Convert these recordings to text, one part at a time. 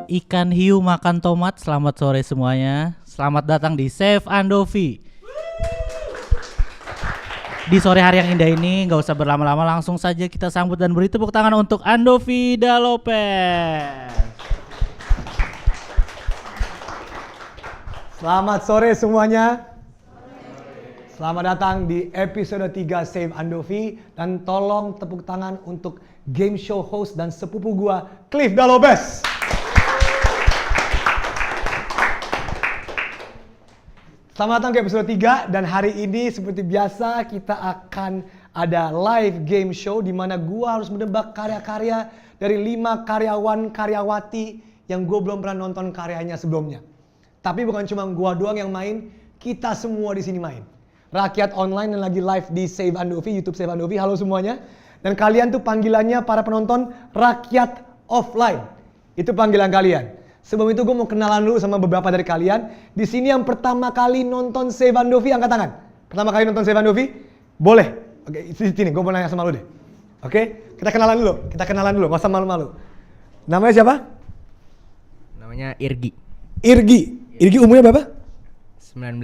Ikan hiu makan tomat. Selamat sore semuanya. Selamat datang di Save Andovi. Di sore hari yang indah ini, nggak usah berlama-lama, langsung saja kita sambut dan beri tepuk tangan untuk Andovi Lopez. Selamat sore semuanya. Selamat datang di episode 3 Save Andovi. Dan tolong tepuk tangan untuk game show host dan sepupu gua, Cliff Dalobes. Selamat datang ke episode 3 dan hari ini seperti biasa kita akan ada live game show di mana gua harus menebak karya-karya dari 5 karyawan-karyawati yang gua belum pernah nonton karyanya sebelumnya. Tapi bukan cuma gua doang yang main, kita semua di sini main. Rakyat online yang lagi live di Save Andovi, YouTube Save Andovi, halo semuanya. Dan kalian tuh panggilannya para penonton rakyat offline. Itu panggilan kalian. Sebelum itu gue mau kenalan dulu sama beberapa dari kalian. Di sini yang pertama kali nonton Save Andovi, angkat tangan. Pertama kali nonton Save Andovi? Boleh. Oke, sini gue mau nanya sama lu deh. Oke, kita kenalan dulu, gak usah malu-malu. Namanya siapa? Namanya Irgi. Irgi umurnya berapa? 19.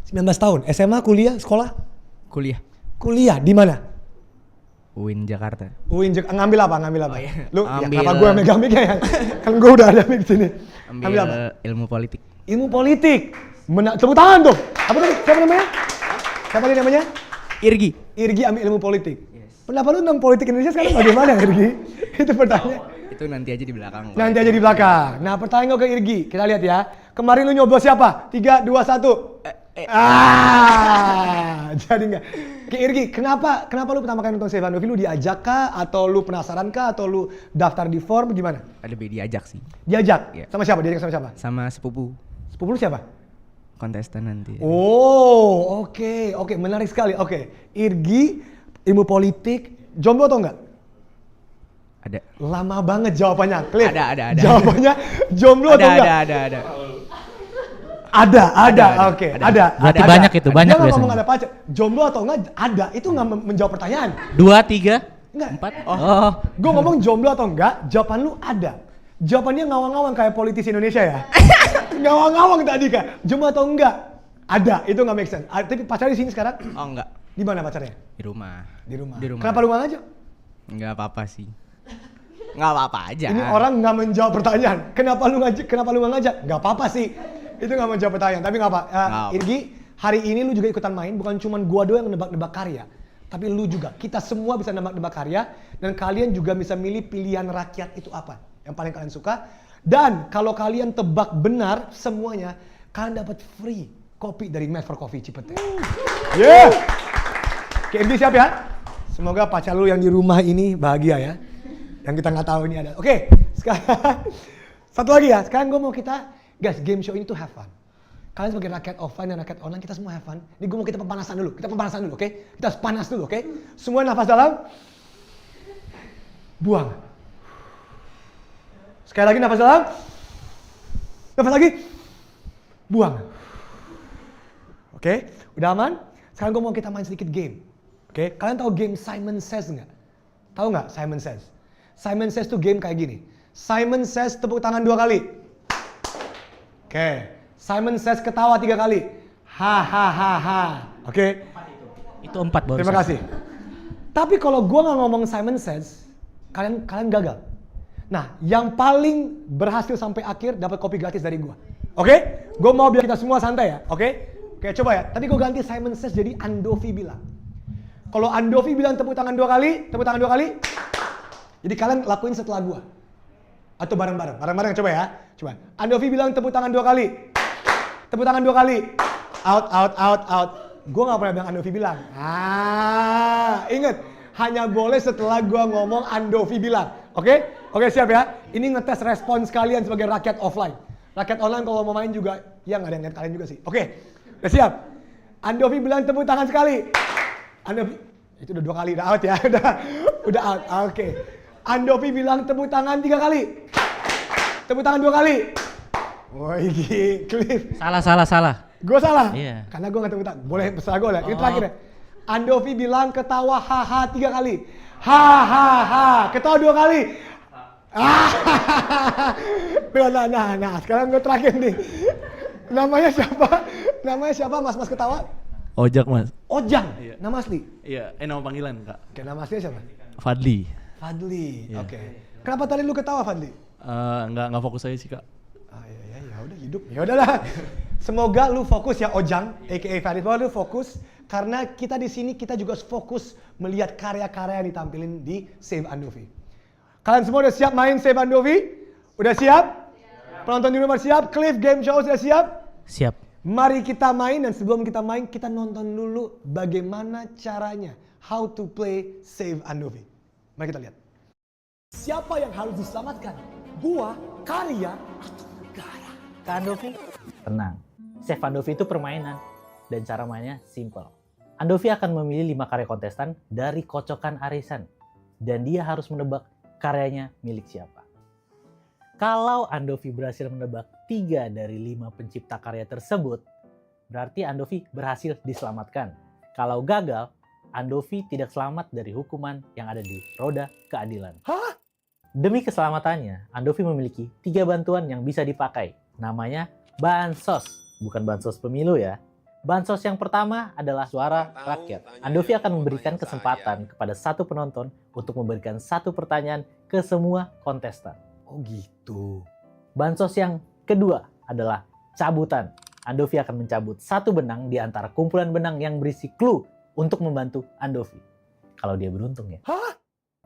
19 tahun. SMA, kuliah, sekolah? Kuliah di mana? UIN Jakarta. Ngambil apa? Oh, iya. Lu Ambil, ya, kenapa gue yang megang mic-nya ya? Kan gue udah ada mic sini. Ambil apa? ilmu politik. Ilmu politik. Tepuk tangan tuh. Apa tadi? Siapa namanya? Irgi ambil ilmu politik. Yes. Kenapa lu tentang politik Indonesia sekarang bagaimana Irgi? Itu pertanyaan. Itu nanti aja di belakang. Nanti aja di belakang. Nah, pertanyaan gue ke Irgi. Kita lihat ya. Kemarin lu nyoblos siapa? 3, 2, 1. Jadi enggak. Oke Irgi, kenapa lu pertama kali nonton Save Andovi? Lu diajak kah? Atau lu penasaran kah? Atau lu daftar di form gimana? Lebih diajak sih. Diajak? Iya. Sama siapa? Diajak sama siapa? Sama sepupu. Sepupu lu siapa? Kontestan nanti. Oh, oke, menarik sekali. Oke, Irgi, ilmu politik, jomblo atau enggak? Ada. Lama banget jawabannya, Cliff. Ada. Jawabannya jomblo atau enggak? Ada. Oke, ada. Berarti banyak itu, banyak biasanya. Dia ngomong biasanya. ada pacar, jomblo atau enggak? Ada, itu nggak menjawab pertanyaan. 2, 3, Enggak. 4. Oh. Gue ngomong jomblo atau enggak, jawaban lu ada. Jawabannya ngawang-ngawang kayak politisi Indonesia ya. Ngawang-ngawang tadi kak, jomblo atau enggak? Ada, itu nggak make sense. Tapi pacarnya di sini sekarang? Oh enggak. Di mana pacarnya? Di rumah. Di rumah. Kenapa lu nggak ngajak? Enggak apa-apa sih. Enggak apa-apa aja. Ini orang nggak menjawab pertanyaan. Kenapa lu nggak ngajak? Nggak apa-apa sih. Itu nggak menjawab pertanyaan. Tapi nggak apa. Irgi, hari ini lu juga ikutan main. Bukan cuma gua doang yang nebak-nebak karya. Tapi lu juga. Kita semua bisa nebak-nebak karya. Dan kalian juga bisa milih pilihan rakyat itu apa. Yang paling kalian suka. Dan kalau kalian tebak benar semuanya, kalian dapat free kopi dari Mad for Coffee Cipete. Yeah! Oke, Irgi siap ya? Semoga pacar lu yang di rumah ini bahagia ya. Yang kita nggak tahu ini ada. Oke, sekarang satu lagi ya. Sekarang gue mau kita, guys, game show ini tuh have fun. Kalian sebagai rakyat offline dan rakyat online, kita semua have fun. Ini gue mau kita pemanasan dulu. Oke? Kita harus panas dulu, oke? Semua nafas dalam. Buang. Sekali lagi nafas dalam. Nafas lagi. Buang. Oke? Udah aman? Sekarang gue mau kita main sedikit game. Oke? Kalian tahu game Simon Says nggak? Tahu nggak Simon Says? Simon Says tuh game kayak gini. Simon Says tepuk tangan 2 kali. Oke. Simon Says ketawa 3 kali. Ha. Oke. Itu 4 baru. Terima kasih. Tapi kalau gua nggak ngomong Simon Says, kalian gagal. Nah, yang paling berhasil sampai akhir dapat kopi gratis dari gua. Oke? Gua mau biar kita semua santai ya. Oke, coba ya. Tadi gua ganti Simon Says jadi Andovi bilang. Kalau Andovi bilang tepuk tangan 2 kali. Jadi kalian lakuin setelah gua. Atau bareng-bareng coba ya. Coba. Andovi bilang tepuk tangan 2 kali. Tepuk tangan 2 kali. Out. Gua nggak pernah bilang Andovi bilang. Ingat, hanya boleh setelah gua ngomong Andovi bilang. Oke, siap ya. Ini ngetes respons kalian sebagai rakyat offline. Rakyat online kalau mau main juga, ya nggak ada yang lihat kalian juga sih. Oke, udah siap. Andovi bilang tepuk tangan sekali. Andovi, itu udah 2 kali, udah out ya. Udah out. Oke. Andovi bilang tepuk tangan 3 kali. Tepuk tangan 2 kali. Woi, Cliff. Salah. Gue salah? Iya. Karena gue gak tepuk tangan. Boleh pesan gue lah. Ini terakhir ya. Andovi bilang ketawa haha 3 kali. Ha. Ketawa 2 kali. Nah, sekarang gue terakhir nih. Namanya siapa? Namanya siapa mas ketawa? Ojak mas. Ojang, Iya. nama asli? Iya, nama panggilan kak. Oke, nama aslinya siapa? Fadli. Fadli, Iya. oke. Kenapa tadi lu ketawa Fadli? Nggak fokus aja sih kak. Ya udah hidup. Ya udahlah. Semoga lu fokus ya Ojang, aka Fadli. Semoga lu fokus karena kita di sini kita juga fokus melihat karya-karya yang ditampilin di Save Andovi. Kalian semua udah siap main Save Andovi? Udah siap? Penonton di rumah siap? Cliff Game Show sudah siap? Siap. Mari kita main, dan sebelum kita main kita nonton dulu bagaimana caranya how to play Save Andovi. Mari kita lihat. Siapa yang harus diselamatkan? Gua, karya, atau negara? Kak Andovi, tenang. Save Andovi itu permainan dan cara mainnya simple. Andovi akan memilih 5 karya kontestan dari kocokan arisan dan dia harus menebak karyanya milik siapa. Kalau Andovi berhasil menebak 3 dari 5 pencipta karya tersebut, berarti Andovi berhasil diselamatkan. Kalau gagal, Andovi tidak selamat dari hukuman yang ada di roda keadilan. Hah? Demi keselamatannya, Andovi memiliki 3 bantuan yang bisa dipakai. Namanya bansos, bukan bansos pemilu ya. Bansos yang pertama adalah suara rakyat. Andovi akan memberikan kesempatan kepada satu penonton untuk memberikan 1 pertanyaan ke semua kontestan. Oh gitu. Bansos yang kedua adalah cabutan. Andovi akan mencabut 1 benang di antara kumpulan benang yang berisi clue untuk membantu Andovi. Kalau dia beruntung ya. Hah?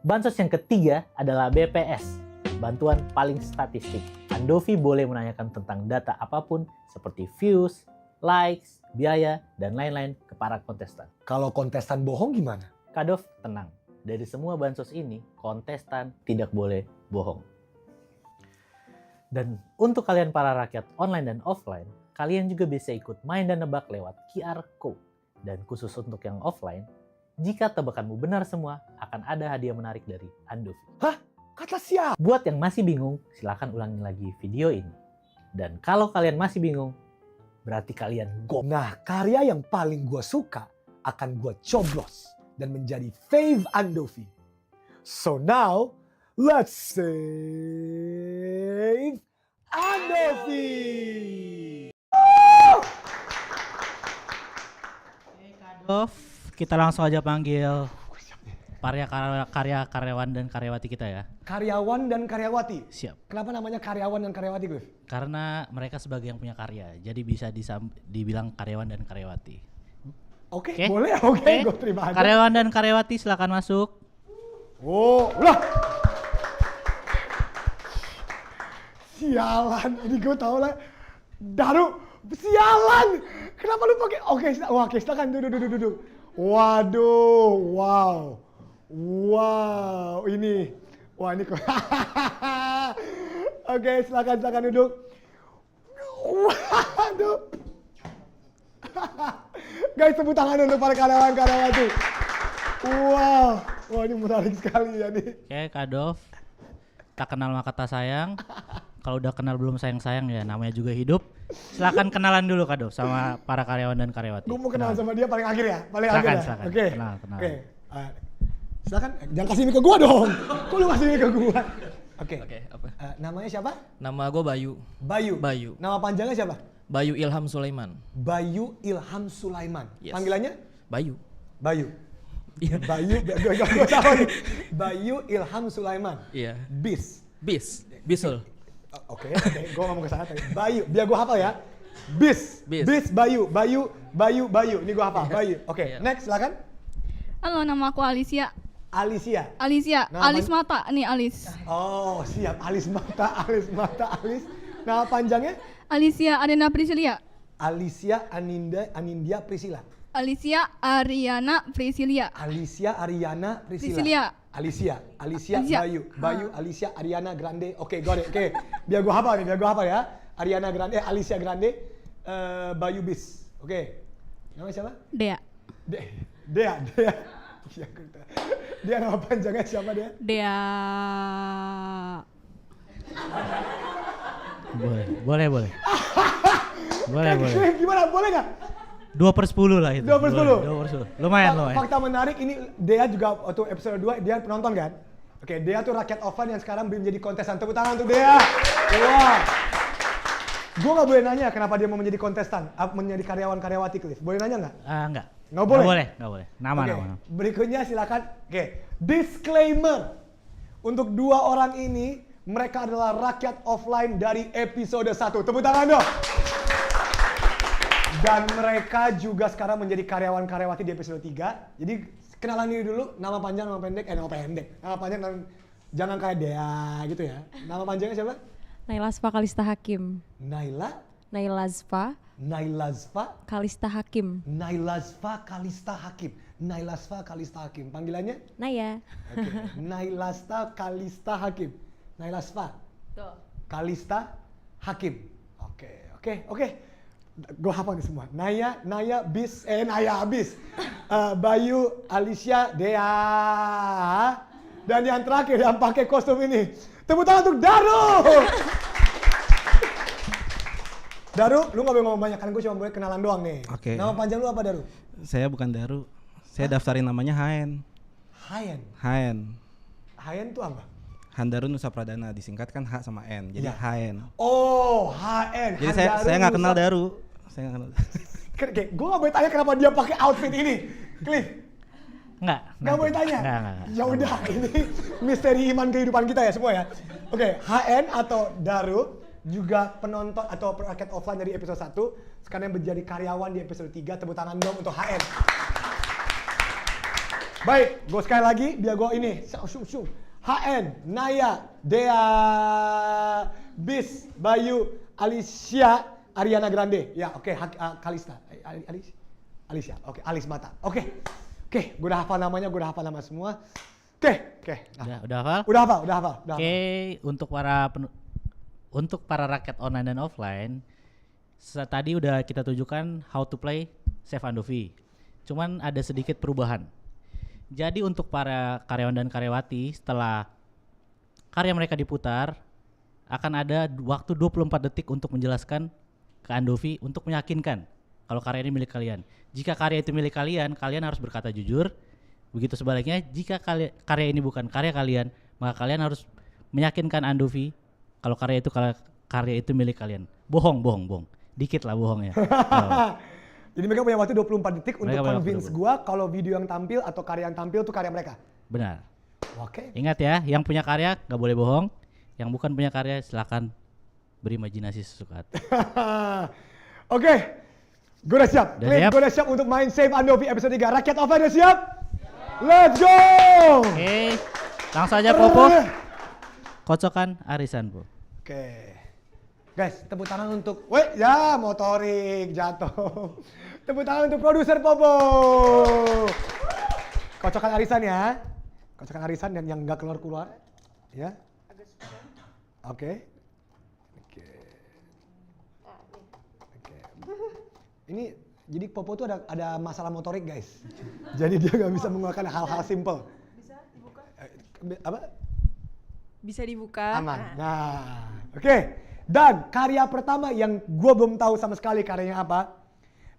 Bansos yang ketiga adalah BPS, bantuan paling statistik. Andovi boleh menanyakan tentang data apapun seperti views, likes, biaya, dan lain-lain ke para kontestan. Kalau kontestan bohong gimana? Kadov, tenang. Dari semua bansos ini, kontestan tidak boleh bohong. Dan untuk kalian para rakyat online dan offline, kalian juga bisa ikut main dan nebak lewat QR Code. Dan khusus untuk yang offline, jika tebakanmu benar semua, akan ada hadiah menarik dari Andovi. Hah? Kata siapa? Buat yang masih bingung, silakan ulangi lagi video ini. Dan kalau kalian masih bingung, berarti kalian go. Nah, karya yang paling gua suka akan gua coblos dan menjadi Fave Andovi. So now, let's save Andovi. Kadov, kita langsung aja panggil karyawan dan karyawati kita ya. Karyawan dan karyawati. Siap. Kenapa namanya karyawan dan karyawati, Cliff? Karena mereka sebagai yang punya karya, jadi bisa dibilang karyawan dan karyawati. Oke, Oke. boleh. Oke, gue terima aja. Karyawan dan karyawati silakan masuk. Oh, lah. Sialan, ini gue tau lah. Daru, sialan. Kenapa lu pakai? Oke, silakan duduk. Waduh, wow, ini kok. Oke, silakan duduk. Waduh. Guys, tepuk tangan untuk para karyawan-karyawati. Wow, ini menarik sekali ya nih. Oke, Kadov. Tak kenal maka tak sayang. Kalau udah kenal belum sayang-sayang ya, namanya juga hidup. Silakan kenalan dulu Kadov sama para karyawan dan karyawati. Gue mau kenalan sama dia paling akhir ya, Silakan. Oke. Kenal. Oke. Silakan, jangan kasih mic ke gua dong. Kok lu kasih mic ke gua? Oke. Apa? Namanya siapa? Nama gue Bayu. Bayu. Nama panjangnya siapa? Bayu Ilham Sulaiman. Bayu Ilham Sulaiman. Yes. Panggilannya? Bayu. Bayu. Iya. Gue tahu nih. Bayu Ilham Sulaiman. Iya. Bisul. Bisul. Oke. Gue ngomong ke sana tadi. Bayu, biar gue hafal ya. Bis. Bayu. Ini gue hafal. Bayu. Oke. Iya. Next, silakan. Halo, nama aku Alicia. Alicia. Nama Alis mata, nih Alis. Oh, siap. Alis mata. Nama panjangnya? Alicia Arena Priscilia. Alicia Anindya Priscilla. Alicia Ariana Priscilia. Alicia Ariana Priscilla. Priscilia. Alicia. Alicia. Bayu, Alicia Ariana Grande. Oke, got it. Oke. Biar gua hafal ya. Ariana Grande, Alicia Grande, Bayu Bis. Oke. Nama siapa? Dea. Dea. Dia nama panjangnya siapa dia? Dea. Boleh. Gimana? Boleh nggak? 2/10 lah itu. 2/10. 2/10. Lumayan. Fakta menarik ini, Dea juga waktu episode 2 dia penonton kan? Oke, Dea tuh rakyat offline yang sekarang menjadi kontestan. Tepuk tangan untuk Dea. Wah. Gue gak boleh nanya kenapa dia mau menjadi kontestan, menjadi karyawan-karyawati Cliff. Boleh nanya nggak? Enggak. Nggak boleh? Nggak boleh. Nama. Berikutnya silakan. Oke, disclaimer. Untuk dua orang ini, mereka adalah rakyat offline dari episode 1. Tepuk tangan dong. Dan mereka juga sekarang menjadi karyawan-karyawati di episode 3. Jadi kenalan diri dulu, nama panjang, nama pendek. Nama panjang, jangan kayak Dea gitu ya. Nama panjangnya siapa? Nailazfa Kalista Hakim. Nailazfa Kalista Hakim. Nailazfa Kalista Hakim. Panggilannya? Naya. Oke. Nailazfa Kalista Hakim. Nailazfa Kalista Hakim. Oke. Gue hafal nih semua. Naya Bis. Bayu, Alicia, Dea. Dan yang terakhir yang pakai kostum ini. Tepuk tangan untuk Daru. Daru, lu gak boleh ngomong banyak, kan gue cuma boleh kenalan doang nih. Oke. Nama panjang lu apa, Daru? Saya bukan Daru. Saya daftarin namanya Haen. Haen tuh apa? Handaru Nusa Pradana, disingkatkan H sama N. Jadi Ya. Haen. Oh, HN. Jadi saya nggak kenal Daru. Saya nggak kenal. Gue gak boleh tanya kenapa dia pakai outfit ini. Cliff, Enggak. gak boleh tanya? Enggak. Ya udah, ini misteri iman kehidupan kita ya semua ya. Oke, HN atau Daru juga penonton atau rakyat offline dari episode 1 sekarang menjadi karyawan di episode 3. Tepuk tangan dong untuk HN. Baik, gue sekali lagi biar gue ini. HN, Naya, Dea, Bis, Bayu, Alicia, Ariana Grande. Ya, oke, Kalista. Alicia. Oke, Alis Mata. Oke, gue udah hafal namanya, gue udah hafal nama semua. Oke. Udah hafal? Udah hafal. Oke, untuk para rakyat online dan offline, tadi udah kita tunjukkan how to play Chef Andovi. Cuman ada sedikit perubahan. Jadi untuk para karyawan dan karyawati, setelah karya mereka diputar, akan ada waktu 24 detik untuk menjelaskan ke Andovi untuk meyakinkan kalau karya ini milik kalian. Jika karya itu milik kalian, kalian harus berkata jujur. Begitu sebaliknya, jika karya ini bukan karya kalian, maka kalian harus meyakinkan Andovi kalau karya itu milik kalian. Bohong. Dikit lah bohongnya. Jadi mereka punya waktu 24 detik untuk Mereka punya convince waktu gua kalau video yang tampil atau karya yang tampil itu karya mereka. Benar. Oke. Ingat ya, yang punya karya nggak boleh bohong. Yang bukan punya karya silakan berimajinasi sesuka hati. Oke. Gue udah siap. Udah Cliff, siap? gue udah siap untuk main Save Andovi episode 3. Rakyat offline udah siap? Let's go! Oke, langsung aja Popo. Kocokan arisan, Bu. Oke. Guys, tepuk tangan untuk, ya motorik jatuh. Tepuk tangan untuk produser Popo. Kocokan arisan ya. Kocokan arisan dan yang nggak keluar-keluar. Ya. Oke. Ini jadi Popo tuh ada masalah motorik guys. Jadi dia nggak bisa mengeluarkan hal-hal simple. Bisa dibuka? Apa? Bisa dibuka. Aman. Nah, oke. Dan karya pertama yang gue belum tahu sama sekali karyanya apa,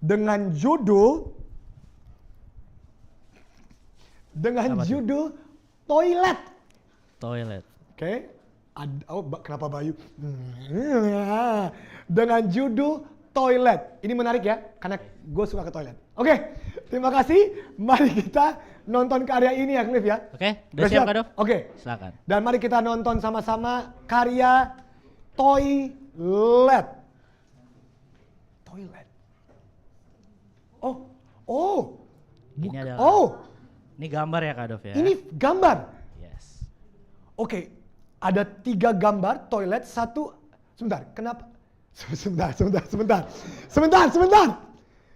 dengan judul Toilet. Oke. Kenapa Bayu? Dengan judul Toilet. Ini menarik ya, karena gue suka ke toilet. Oke, terima kasih. Mari kita nonton karya ini ya, Cliff ya. Oke, udah siap Kado? Oke. Silakan. Dan mari kita nonton sama-sama karya Toilet. Ini adalah ini gambar ya Kak Dov ya. Ini gambar. Yes. Oke, ada 3 gambar toilet, satu. Sebentar, kenapa? Sebentar.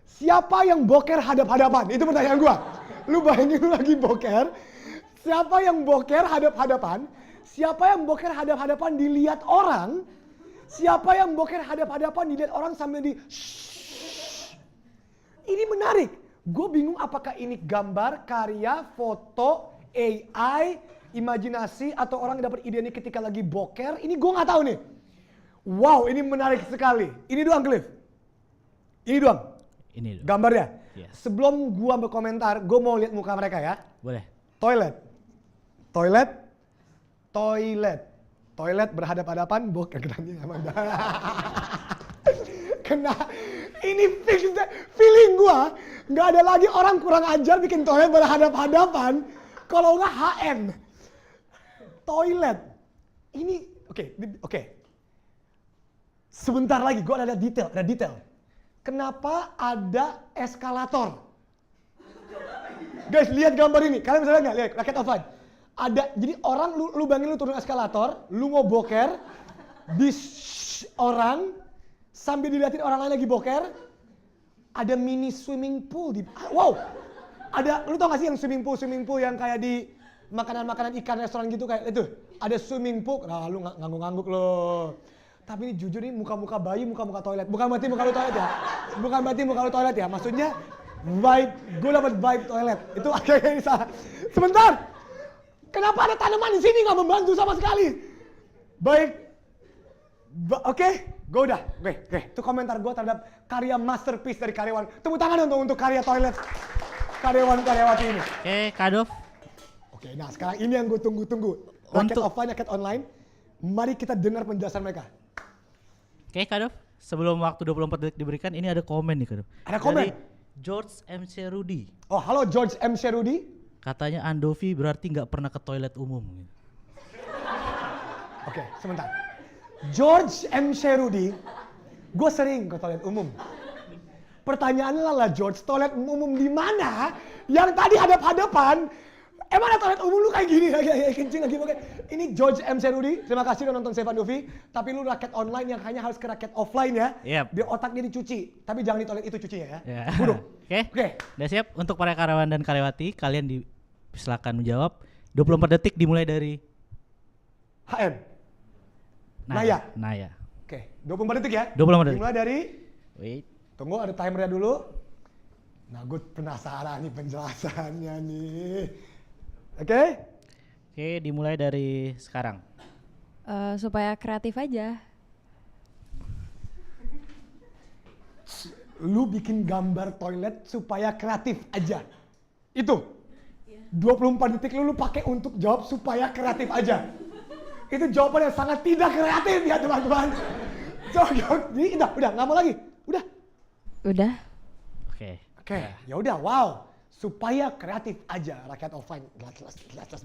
Siapa yang boker hadap-hadapan? Itu pertanyaan gua. Lu bayangin lu lagi boker. Siapa yang boker hadap-hadapan? Siapa yang boker hadap-hadapan dilihat orang? Siapa yang boker hadap-hadapan dilihat orang sambil di shhh. Ini menarik. Gue bingung apakah ini gambar, karya, foto, AI, imajinasi, atau orang dapat ide ini ketika lagi boker. Ini gue nggak tahu nih. Wow, ini menarik sekali. Ini doang, Cliff. Ini doang. Ini Gambarnya. Yes. Sebelum gua berkomentar, gue mau lihat muka mereka ya. Boleh. Toilet. Toilet. Toilet berhadap-hadapan, boker ketannya emang. Kena. Ini fix feeling gua. Nggak ada lagi orang kurang ajar bikin toilet berhadap-hadapan. Kalau nggak HN. Toilet. Ini, oke. Sebentar lagi, gua ada detail. Kenapa ada eskalator? Guys, lihat gambar ini. Kalian bisa lihat nggak? Lihat, raket offline. Ada, jadi orang, lu bayangin lu turun eskalator, lu mau boker, di orang, sambil dilihatin orang lain lagi boker, ada mini swimming pool di, wow, ada, lu tau gak sih yang swimming pool yang kayak di makanan ikan restoran gitu kayak itu, ada swimming pool, nah lu ngangguk-ngangguk lo. Tapi ini jujur nih muka-muka bayi, muka-muka toilet, bukan berarti muka lu toilet ya, maksudnya vibe, gue dapet vibe toilet, itu akhirnya ini salah. Sebentar, kenapa ada tanaman di sini nggak membantu sama sekali? Baik, oke. Gue udah, itu komentar gue terhadap karya masterpiece dari karyawan. Tepuk tangan untuk karya toilet karyawan-karyawati ini. Oke, Kadov. Oke, nah sekarang ini yang gue tunggu-tunggu. Raket offline, raket online. Mari kita dengar penjelasan mereka. Oke, Kadov. Sebelum waktu 24 detik diberikan, ini ada komen nih, Kadov. Ada komen? Dari George MC Rudy. Oh, halo George MC Rudy. Katanya Andovi berarti nggak pernah ke toilet umum. Oke, sebentar. George M. Sherudi, gue sering ke toilet umum. Pertanyaannya adalah George, toilet umum di mana? Yang tadi hadap-hadapan, emang ada toilet umum lu kayak gini lagi, kencing lagi pakai. Ini George M. Sherudi, terima kasih udah nonton Save Andovi. Tapi lu raket online yang hanya harus ke raket offline ya. Yep. Biar otaknya dicuci, tapi jangan di toilet itu cucinya ya. Ya. Buruk. Oke. Udah siap untuk para karyawan dan karyawati, kalian silakan menjawab. 24 detik dimulai dari HN. Naya. Oke, 24 detik ya. 24 detik. Dimulai dari, Wait. tunggu ada timernya dulu. Nah, gue penasaran nih penjelasannya nih. Oke, Dimulai dari sekarang. Supaya kreatif aja. Lu bikin gambar toilet supaya kreatif aja. Itu. 24 detik lu pakai untuk jawab supaya kreatif aja. Itu jawaban yang sangat tidak kreatif ya teman-teman. Jadi udah nggak mau lagi. Udah. Oke. Ya udah, wow. Supaya kreatif aja rakyat offline. Jelas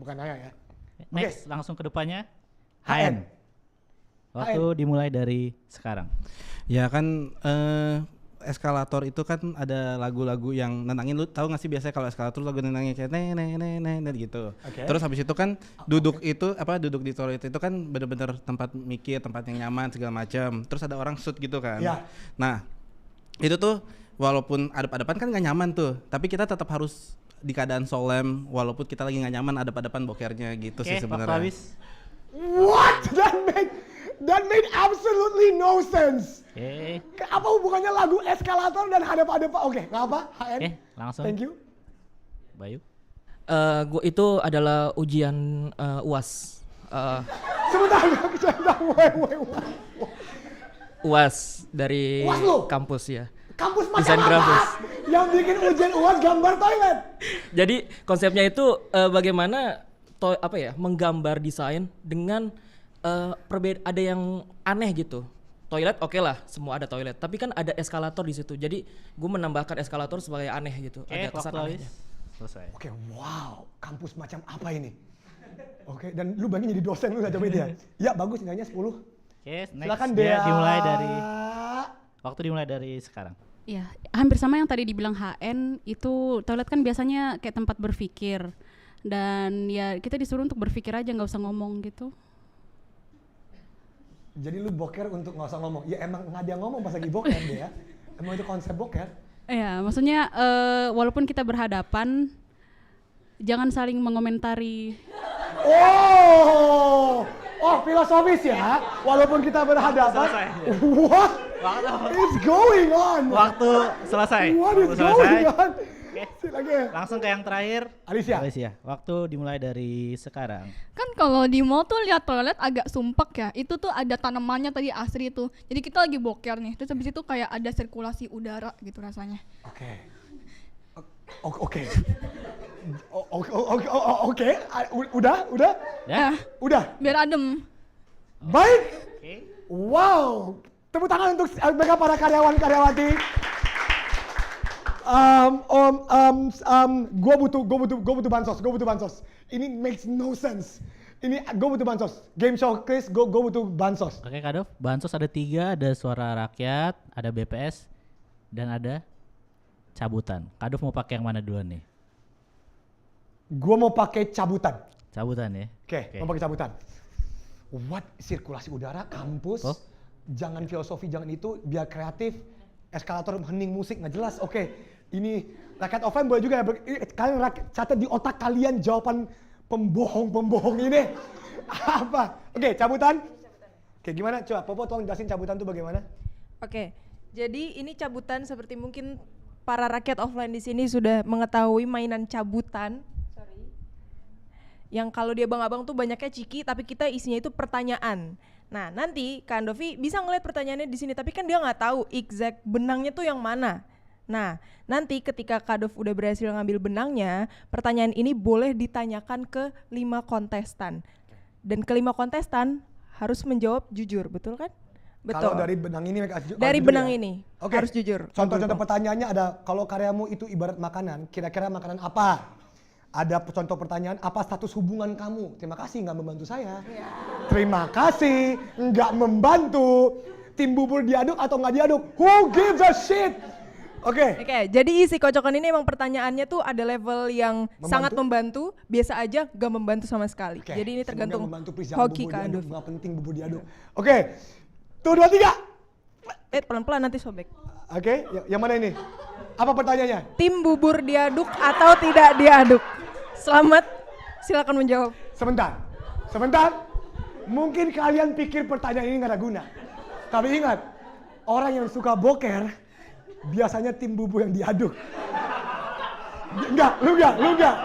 bukan Naya ya. Next, langsung ke depannya. HN. Waktu dimulai dari sekarang. Ya kan eskalator itu kan ada lagu-lagu yang nenangin, lu tahu nggak sih biasanya kalau eskalator lagu nenangin kayak nenek gitu. Terus habis itu kan duduk di toilet itu kan bener-bener tempat mikir, tempat yang nyaman segala macam. Terus ada orang shoot gitu kan. Ya. Nah itu tuh walaupun adep-adepan kan nggak nyaman tuh, tapi kita tetap harus di keadaan solemn walaupun kita lagi nggak nyaman adep-adepan bokernya gitu sih sebenarnya. What? That made absolutely no sense. Apa hubungannya lagu eskalator dan hadap-hadapan? Oke, nggak apa, HN. Langsung. Thank you. Bayu. Gua itu adalah ujian UAS. Sebentar, UAS dari UAS lu? kampus ya. Kampus macam Desain apa? grafis. Yang bikin ujian UAS gambar toilet. Jadi konsepnya itu bagaimana menggambar desain dengan ada yang aneh gitu. Toilet oke lah, semua ada toilet. Tapi kan ada eskalator di situ. Jadi gue menambahkan eskalator sebagai aneh gitu. Ada kesan anehnya. Selesai. Oke, wow, kampus macam apa ini? Oke, dan lu bayangin jadi dosen lu nggak coba dia. Ya bagus, nilainya 10. Next. Silakan Dia Dea. dimulai dari waktu dimulai dari sekarang. Ya, hampir sama yang tadi dibilang HN, itu toilet kan biasanya kayak tempat berpikir. Dan ya kita disuruh untuk berpikir aja, nggak usah ngomong gitu. Jadi lu boker untuk nggak usah ngomong. Ya emang nggak ada yang ngomong pas lagi boker deh ya. Emang itu konsep boker. Ya, maksudnya walaupun kita berhadapan, jangan saling mengomentari. Oh, filosofis ya. Walaupun kita berhadapan. What? It's going on. Waktu selesai. What is going on? Langsung ke yang terakhir. Alicia. Waktu dimulai dari sekarang. Kan kalau di mall tuh lihat toilet agak sumpek ya. Itu tuh ada tanamannya tadi asri tuh. Jadi kita lagi boker nih. Terus habis itu kayak ada sirkulasi udara gitu rasanya. Oke. Oke. Udah? Ya. Udah. Biar adem. Baik. Wow. Tepuk tangan untuk mereka para karyawan-karyawati. Gue butuh bansos. Ini makes no sense. Ini gue butuh bansos. Game show Chris, gue butuh bansos. Oke Kak Dov, bansos ada 3, ada suara rakyat, ada BPS, dan ada cabutan. Kak Dov mau pakai yang mana duluan nih? Gue mau pakai cabutan. Cabutan ya? Oke, mau pakai cabutan. What? Sirkulasi udara, kampus, jangan filosofi, jangan itu, biar kreatif. Eskalator, hening musik, nggak jelas. Oke, ini rakyat offline boleh juga ya. Kalian catat di otak kalian jawaban pembohong ini. Apa? Oke, cabutan. Oke, gimana? Coba Popo tolong jelasin cabutan itu bagaimana? Oke, jadi ini cabutan seperti mungkin para rakyat offline di sini sudah mengetahui mainan cabutan. Yang kalau dia abang-abang tuh banyaknya ciki, tapi kita isinya itu pertanyaan. Nah, nanti Kak Andovi bisa ngeliat pertanyaannya di sini, tapi kan dia nggak tahu exact benangnya tuh yang mana. Nah, nanti ketika Kak Dov udah berhasil ngambil benangnya, pertanyaan ini boleh ditanyakan ke 5 kontestan. Dan ke 5 kontestan harus menjawab jujur, betul kan? Betul. Kalau dari benang ini dari benang ya? ini Oke. harus jujur. Contoh-contoh pertanyaannya ada, kalau karyamu itu ibarat makanan, kira-kira makanan apa? Ada contoh pertanyaan, apa status hubungan kamu? Terima kasih nggak membantu saya. Terima kasih nggak membantu. Tim bubur diaduk atau nggak diaduk? Who gives a shit? Oke. Jadi isi kocokan ini emang pertanyaannya tuh ada level yang sangat membantu, biasa aja gak membantu sama sekali. Jadi ini tergantung hoki Kak Andovi. Nggak penting bubur diaduk. Oke. Tuh 2, 3. Pelan-pelan nanti sobek. Oke, yang mana ini? Apa pertanyaannya? Tim bubur diaduk atau tidak diaduk? Selamat, silakan menjawab. Sebentar. Mungkin kalian pikir pertanyaan ini nggak ada guna. Tapi ingat, orang yang suka boker biasanya tim bubur yang diaduk. Lu enggak.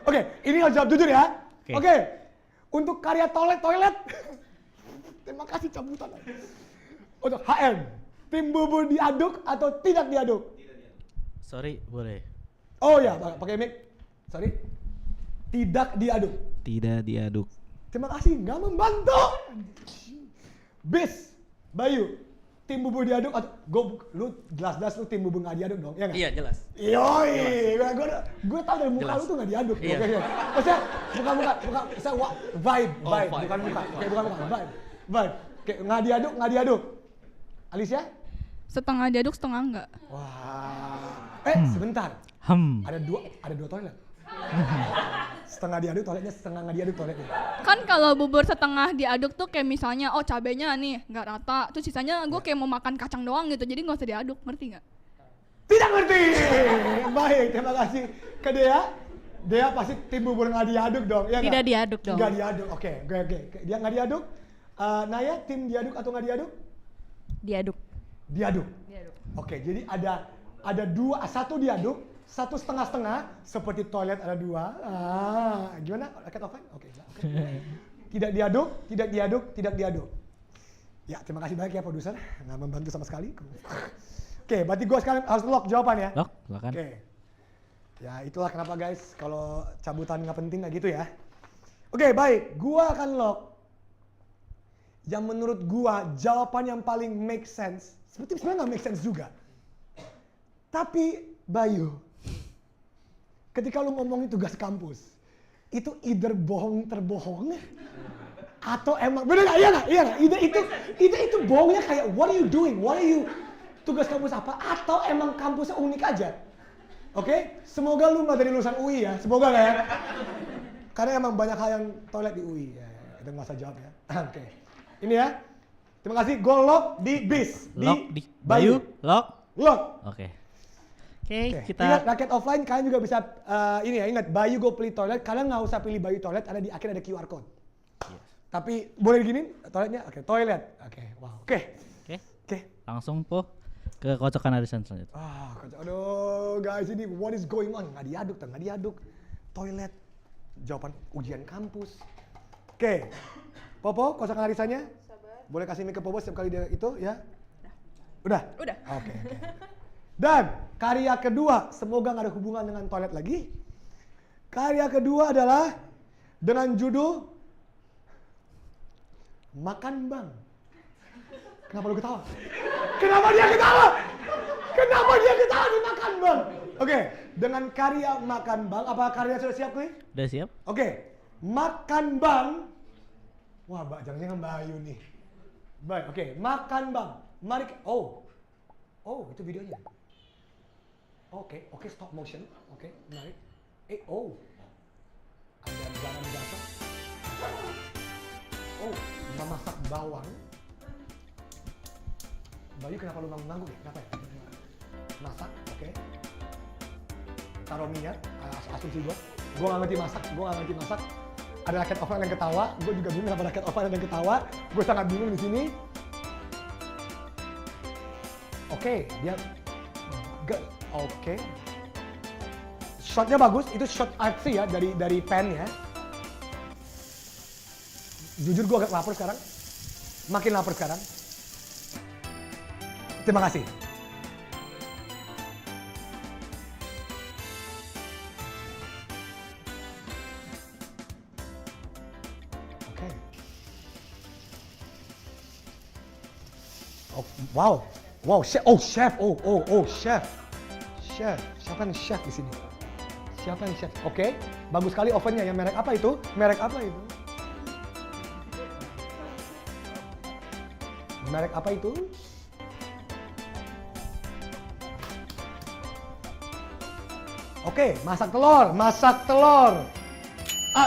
Oke. Ini harus jawab jujur ya. Oke. Untuk karya toilet. Terima kasih cabutan. Untuk HM, tim bubur diaduk atau tidak diaduk? Sorry, boleh. Oh ya, pakai mic. Sorry. Tidak diaduk. Tidak diaduk. Terima kasih, nggak membantu. Bis, Bayu, tim bubur diaduk atau lu jelas-jelas lu tim bubur nggak diaduk dong, ya nggak? Iya jelas. Yoi, gue tau dari muka lu tuh nggak diaduk. Iya. Oke. Maksudnya bukan, saya vibe, bukan muka. Oke, bukan muka, vibe. Oke, nggak diaduk. Alicia? Setengah diaduk, setengah enggak. Wah. Sebentar. Ada dua toilet. Setengah diaduk toiletnya, setengah nggak diaduk toiletnya. Kan kalau bubur setengah diaduk tuh kayak misalnya, oh cabenya nih nggak rata, terus sisanya gue kayak mau makan kacang doang gitu, jadi nggak usah diaduk, ngerti nggak? Tidak ngerti. Baik, terima kasih ke Dea. Dea pasti tim bubur nggak diaduk dong, ya nggak? Tidak diaduk dong. Nggak diaduk, oke. Dia nggak diaduk. Naya, tim diaduk atau nggak diaduk? Diaduk. Oke, jadi ada dua, satu diaduk, satu setengah-setengah, seperti toilet ada 2. Gimana? Rakyat offline? Oke. Tidak diaduk. Ya, terima kasih banyak ya produser, nggak membantu sama sekali. Oke, berarti gue sekarang harus lock jawaban ya? Lock, silakan. Oke. Ya, itulah kenapa guys, kalau cabutan nggak penting kayak gitu ya. Oke, baik, gue akan lock. Yang menurut gue jawaban yang paling make sense, sebenarnya nggak make sense juga. Tapi Bayu, ketika lu ngomongin tugas kampus, itu either bohong terbohong atau emang bener nggak? Iya nggak? Itu bohongnya kayak what are you doing? Tugas kampus apa? Atau emang kampusnya unik aja? Oke? Semoga lu nggak dari lulusan UI ya. Semoga nggak ya? Karena emang banyak hal yang toilet di UI. Ya, kita nggak usah jawab ya. Oke. Ini ya. Terima kasih. Go lock di bis. Lock di Bayu. Lock. Oke. Oke, kita ingat rakyat offline kalian juga bisa ini ya, ingat Bayu Go Play Toilet, kalian nggak usah pilih Bayu Toilet, ada di akhir ada QR code. Yes. Tapi boleh gini toiletnya, oke, toilet, oke, wow, oke. Langsung ke kocokan arisan selanjutnya. Aduh guys, ini what is going on? Nggak diaduk, toilet, jawaban ujian kampus. Oke, Popo, kocokan arisannya? Sabar. Boleh kasih mic ke Popo setiap kali dia itu ya? Udah. Oke. Dan karya kedua, semoga nggak ada hubungan dengan toilet lagi. Karya kedua adalah dengan judul Makan Bang. Kenapa lu ketawa? Kenapa dia ketawa? Kenapa dia ketawa di Makan Bang? Oke, dengan karya Makan Bang, apa karya sudah siap, Cliff? Udah siap? Oke, Makan Bang. Wah, Mbak, jangan-jangan Mbak Ayu nih. Baik, oke, Makan Bang. Mari, oh, itu videonya. Oke, stop motion. Oke, menarik. Ada garam jatuh. Memasak bawang. Bayu, kenapa lu nanggung-nanggung ya? Kenapa ya? Masak, oke. Taruh minyak, asumsi gua nggak ngerti masak. Ada rakyat oven yang ketawa, gue juga bingung sama rakyat oven yang ketawa. Gue sangat bingung di sini. Oke, dia oke. Shotnya bagus, itu shot artsy ya dari pen ya. Jujur gue agak lapar sekarang, makin lapar sekarang. Terima kasih. Oke. Wow, chef. Chef. Siapa yang chef di sini? Siapa yang chef? Oke, bagus sekali ovennya. Yang merek apa itu? Merek apa itu? Oke, masak telur.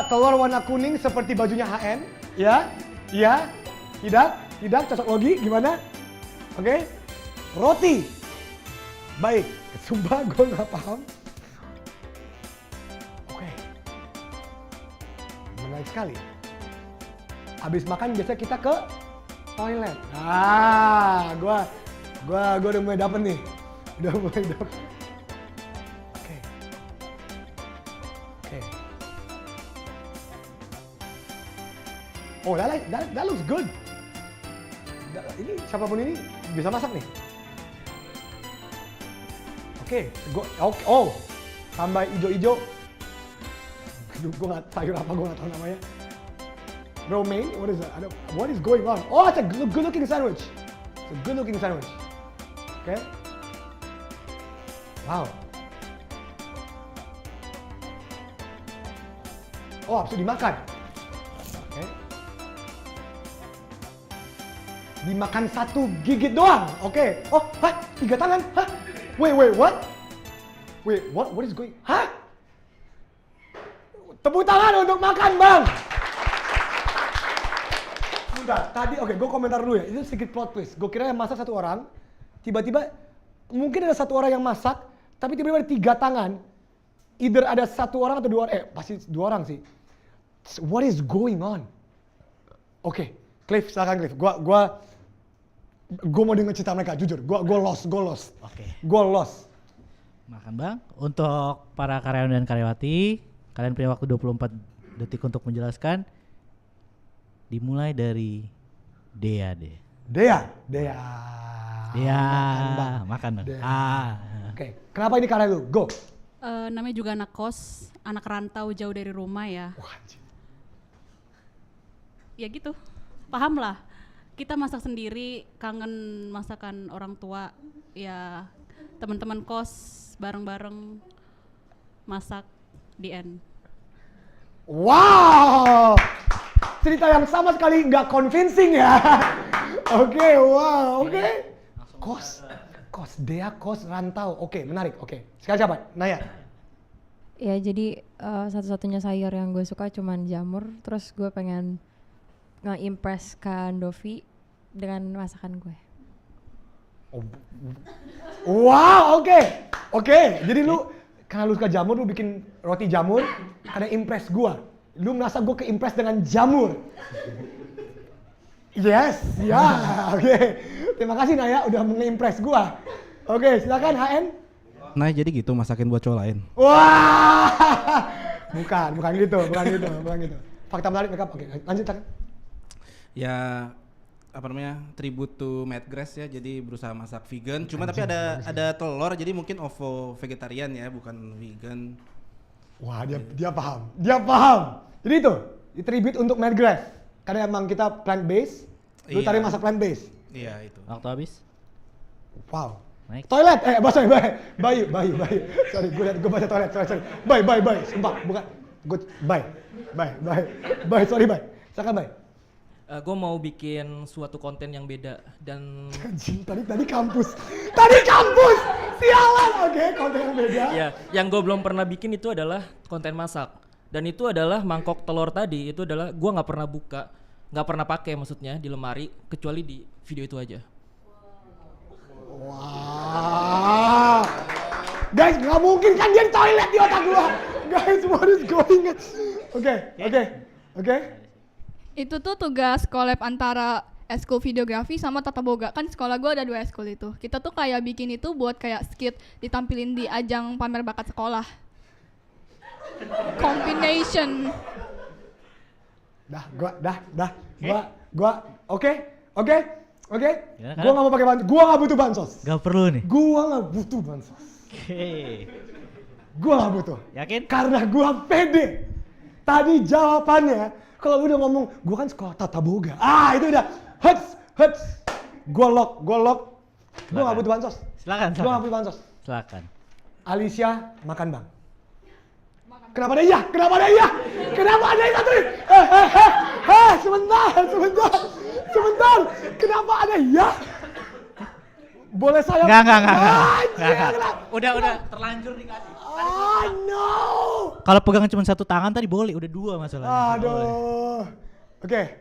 Telur warna kuning seperti bajunya HM. Ya. Tidak, cocok logi, gimana? Oke. Roti. Baik, sumpah gue gak paham. Oke. Menarik sekali. Habis makan biasanya kita ke toilet. Gua udah mulai dapet nih. Oke. Oh, that looks good. Ini siapapun ini bisa masak nih. Oke. Tambah ijo-ijo. Gue nggak sayur apa, gue nggak tahu namanya. Romaine, what is that? What is going on? Oh, it's a good-looking sandwich. Okay. Wow. Oh, habis itu dimakan. Oke. Dimakan satu gigit doang. Oke. Oh, 3 tangan. Wait, what? What is going? Tepuk tangan untuk Makan Bang. Bentar, tadi gue komentar dulu ya. Itu sedikit plot twist. Gue kira yang masak satu orang, tiba-tiba mungkin ada satu orang yang masak, tapi tiba-tiba ada 3 tangan. Either ada satu orang atau 2 orang. Pasti 2 orang sih. What is going on? Oke, Cliff, silakan Cliff. Gue mau denger cerita mereka, jujur. Gue lost. Oke. Gue lost. Makan Bang. Untuk para karyawan dan karyawati, kalian punya waktu 24 detik untuk menjelaskan. Dimulai dari Dea. Makan Bang. Oke, kenapa ini karya lu? Go. Namanya juga anak kos, anak rantau jauh dari rumah ya. Ya gitu, paham lah. Kita masak sendiri, kangen masakan orang tua. Ya teman-teman kos bareng-bareng masak di end. Wow, cerita yang sama sekali nggak convincing ya. Oke. Kos Dea, kos rantau. Oke, menarik. Oke, sekarang siapa? Naya. Ya jadi satu-satunya sayur yang gue suka cuman jamur. Terus gue pengen nge-impress Kak Andovi dengan masakan gue. Wow, oke. Jadi lu karena lu suka jamur, lu bikin roti jamur, karena impress gua. Lu merasa gua ke-impress dengan jamur. Yes, ya, oke. Terima kasih Naya udah nge-impress gua. Oke, silakan HN. Nah, jadi gitu masakin buat cowok lain. Wah, bukan gitu. Fakta menarik, makeup. Oke, lanjut kan. Ya, apa namanya tribute to Matt Grass ya, jadi berusaha masak vegan. Cuma tapi ada telur, jadi mungkin ovo vegetarian ya, bukan vegan. Wah dia paham, Jadi itu tribute untuk Matt Grass. Karena emang kita plant based, lu tadi masak plant based. Iya itu. Waktu habis. Wow. Naik. Toilet, Bayu. Sorry, gue baca toilet, sorry. Bye. Sumpah, bukan. Bye. Sorry, bye. Silakan, bye. Gue mau bikin suatu konten yang beda dan Anjing, tadi kampus. Sialan. Oke, konten yang beda. ya, yang gue belum pernah bikin itu adalah konten masak. Dan itu adalah mangkok telur tadi, itu adalah gue nggak pernah buka, nggak pernah pakai maksudnya di lemari kecuali di video itu aja. Wah. Guys, nggak mungkin kan dia di toilet di otak gua. Guys, what is going on? Oke. Itu tuh tugas collab antara eskul videografi sama tata boga. Kan sekolah gue ada 2 eskul itu. Kita tuh kayak bikin itu buat kayak skit ditampilin di ajang pamer bakat sekolah. Combination. Gua oke. Ya, Gua nggak mau pakai bansos. Gua nggak butuh bansos. Gak perlu nih. Gua nggak butuh bansos. Oke. Gua nggak butuh. Yakin? Karena gua pede. Tadi jawabannya, kalau lu udah ngomong, gua kan sekolah tata boga. Itu udah. Huts. Gua lock. Gua nggak butuh bansos. Silakan. Gua nggak butuh bansos. Silakan. Alicia makan bang. Kenapa ada iya? Kenapa ada yang satu ini? Sebentar. Kenapa ada iya? Boleh saya? Enggak. Udah terlanjur dikasih. No. Kalau pegangan cuma satu tangan tadi boleh, udah 2 masalahnya. Aduh. Oke.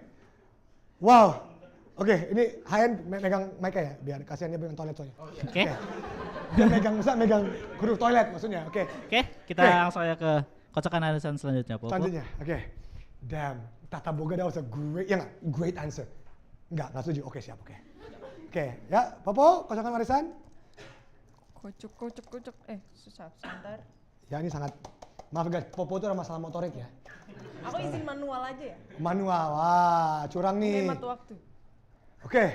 Wow. Oke, ini Hayan megang mic-nya ya, biar kasihan dia pegang toilet soalnya. Oke. Dia megang huruf toilet maksudnya. Oke, kita langsung aja ke kocokan arisan selanjutnya, Popo. oke. Damn, Tata Boga that was a great answer. Enggak setuju. Oke, siap, oke. Oke, ya, Popo, kocokan warisan. Kocok. Susah, sebentar. Ya ini sangat, maaf guys, Popo itu ada masalah motorik ya. Aku izin manual aja ya. Manual, wah curang nih. Hemat waktu. Oke,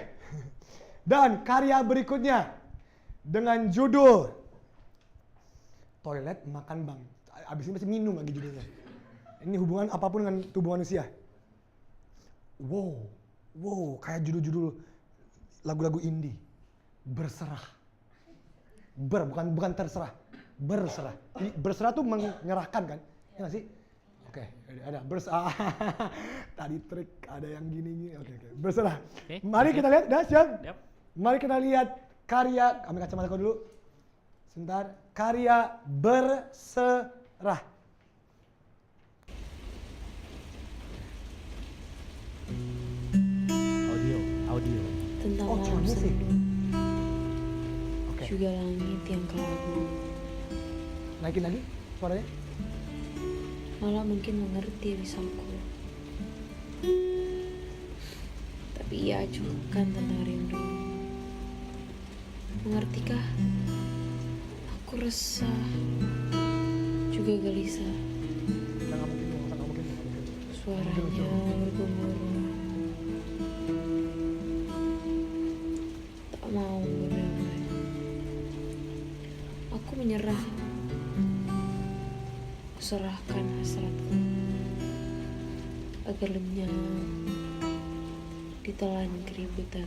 dan karya berikutnya dengan judul Toilet Makan Bang. Abis ini masih minum lagi judulnya. Ini hubungan apapun dengan tubuh manusia. Wow, kayak judul-judul lagu-lagu indie. Berserah. Bukan terserah. Berserah. Berserah tuh menyerahkan kan? Ya nggak sih? Oke, ada berserah. Tadi trik ada yang gini. Oke. Berserah. Mari kita lihat, siap? Yep. Mari kita lihat karya, ambil kacamata kau dulu. Sebentar, karya Berserah. Audio. Tentang malam sendu, juga langit yang kelabu. Naikin lagi suaranya. Malah mungkin mengerti risalku, tapi ia acuhkan tentang rindu. Mengertikah? Aku resah, juga gelisah. Suaranya bergemuruh, tak mau berdamai. Aku menyerah, kuserahkan hasratku agar lenyap ditelan keributan.